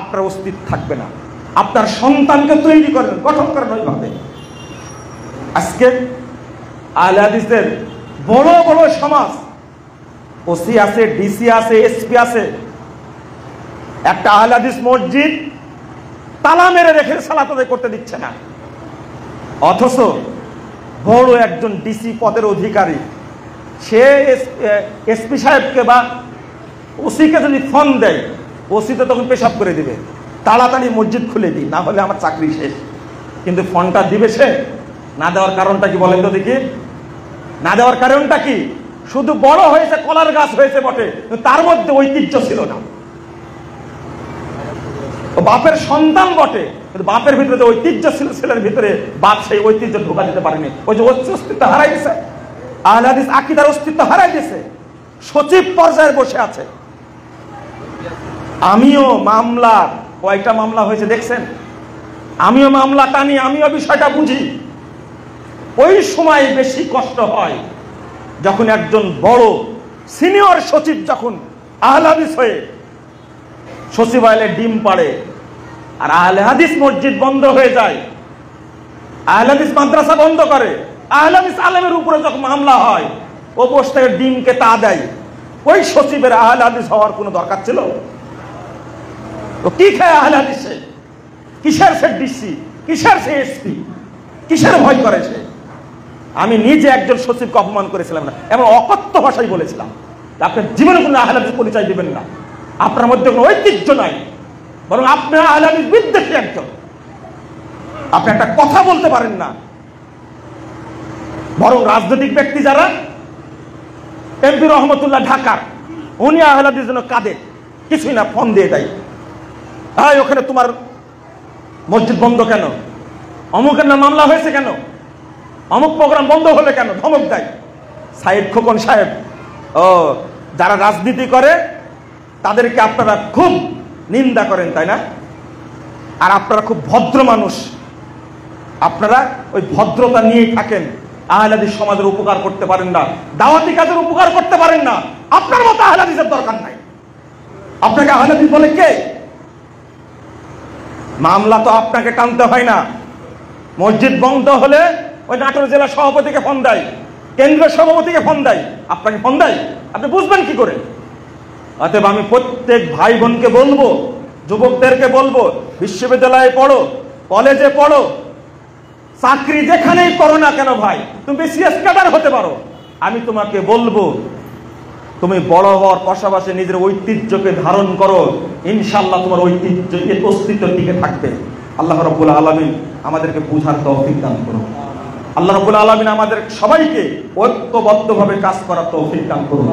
আপনার অস্তিত্ব থাকবে না। আপনার সন্তানকে তৈরি করেন, গঠন করেন ওইভাবে। আজকে আহলে হাদিসের বড় বড় সমাজ, ওসি আছে, ডিসি আছে, এসপি আছে, একটা আহলে হাদিস মসজিদ তালা মেরে রেখে সালাত আদায় করতে দিচ্ছে না। অথচ বড় একজন ডিসি পদের অধিকারী, সে এসপি সাহেবকে বা ওসিকে যদি ফোন দেয়, ওসি তো তখন পেশাব করে দিবে, তাড়াতাড়ি মসজিদ খুলে দিই, না হলে আমার চাকরি শেষ। কিন্তু ফোনটা দিবে সে? না দেওয়ার কারণটা কি বলেন তো দেখি? না দেওয়ার কারণটা কি? শুধু বড় হয়েছে, কলার গাছ হয়েছে বটে, তার মধ্যে ঐতিহ্য ছিল না। ও বাপের সন্তান বটে, কিন্তু বাপের ভিতরে যে ঐতিহ্য ছিল, ছেলের ভিতরে বাপ সেই ঐতিহ্য ঢোকা দিতে পারেনি। ওই যে অস্তিত্ব হারাই দিছে, আহলে হাদিস আকীদার অস্তিত্ব হারাই দিছে, সচিব পর্যায়ে বসে আছে। আমিও মামলা, কয়টা মামলা হয়েছে দেখছেন, আমিও মামলা টানি, আমিও বিষয়টা বুঝি। ওই সময় বেশি কষ্ট হয় যখন একজন বড় সিনিয়র সচিব যখন আহলে হাদিস হয়ে সচিবালয়ে ডিম পাড়ে, আর আহলে হাদিস মসজিদ বন্ধ হয়ে যায়, আহলে হাদিস মাদ্রাসা বন্ধ করে, আহলে হাদিস আলেমের উপরে যখন মামলা হয়, ও বসে থেকে ডিমকে তা দেয়। ওই সচিবের আহলে হাদিস হওয়ার কোনো দরকার ছিল? ও কি খায় আহলে হাদিসে? কিসের সে ডিসি, কিসের সে এসপি, কিসের ভয় করে সে? আমি নিজে একজন সচিবকে অপমান করেছিলাম না, এমন অকথ্য ভাষায় বলেছিলাম আপনার জীবনে কোনো আহলে হাদিস পরিচয় দিবেন না, আপনার মধ্যে কোনো ঐতিহ্য নাই, বরং আপনি আহলে হাদিস বিদ্বেষী একজন, আপনি একটা কথা বলতে পারেন না। বরং রাজনৈতিক ব্যক্তি যারা, এমপি রহমতুল্লাহ ঢাকার, উনি আহলে হাদিসের জন্য কাঁদে, কিছুই না, ফোন দিয়ে দেয়, হ্যাঁ ওখানে তোমার মসজিদ বন্ধ কেন, অমুকের না মামলা হয়েছে কেন, অমুক প্রোগ্রাম বন্ধ হলে কেন, ধমক দেয়। সাইদ খোকন সাহেব, ও যারা রাজনীতি করে তাদেরকে আপনারা খুব নিন্দা করেন, তাই না? আর আপনারা খুব ভদ্র মানুষ, আপনারা ওই ভদ্রতা নিয়েই থাকেন, আহলে হাদিস সমাজের উপকার করতে পারেন না, দাওয়াতি কাজের উপকার করতে পারেন না। আপনার মতো আহলে হাদিসের দরকার নাই। আপনাকে আহলে হাদিস বলে কে? মামলা তো আপনাকে টানতে হয় না। মসজিদ বন্ধ হলে ওই নাটোর জেলা সভাপতিকে ফোন দেয়, কেন্দ্রীয় সভাপতিকে ফোন দেয়, আপনাকে ফোন দেয়, আপনি বুঝবেন কি করে? অতএব আমি প্রত্যেক ভাই বোনকে বলবো, যুবকদেরকে বলবো, বিশ্ববিদ্যালয়ে পড়ো, কলেজে পড়ো, চাকরি যেখানেই করো না কেন ভাই, তুমি বিসিএস ক্যাডার হতে পারো, আমি তোমাকে বলবো তুমি বড় হওয়ার পাশাপাশি নিজের ঐতিহ্যকে ধারণ করো, ইনশাআল্লাহ তোমার ঐতিহ্য অস্তিত্ব টিকে থাকবে। আল্লাহ রাব্বুল আলামিন আমাদেরকে বুঝার তৌফিক দান করুন। আল্লাহ রাব্বুল আলামিন আমাদের সবাইকে ঐক্যবদ্ধভাবে কাজ করার তৌফিক দান করুন।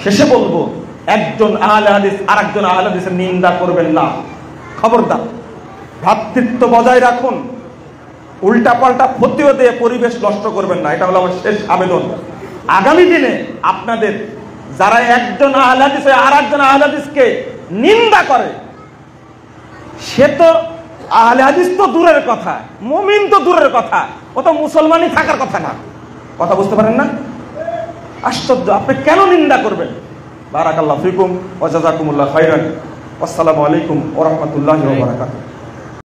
শেষে বলবো, একজন আহলে হাদিস আরেকজন আহলে হাদিসের নিন্দা করবেন না, খবরদার। ভ্রাতৃত্ব বজায় রাখুন, উল্টা পাল্টা ফতোয়া দিয়ে পরিবেশ নষ্ট করবেন না, এটা হলো আমার শেষ আবেদন। আগামী দিনে আপনাদের যারা একজন আহলে হাদিস আর একজন আহলে হাদিসকে নিন্দা করে, সে তো আহলে হাদিস তো দূরের কথা, মুমিন তো দূরের কথা, ও তো মুসলমানই থাকার কথা না। কথা বুঝতে পারেন না? আশ্চর্য, আপনি কেন নিন্দা করবেন? বারাকাল্লাহু ফিকুম ওয়া জাযাকুমুল্লাহু খাইরান। আসসালামু আলাইকুম ওয়া রাহমাতুল্লাহি ওয়া বারাকাতুহু।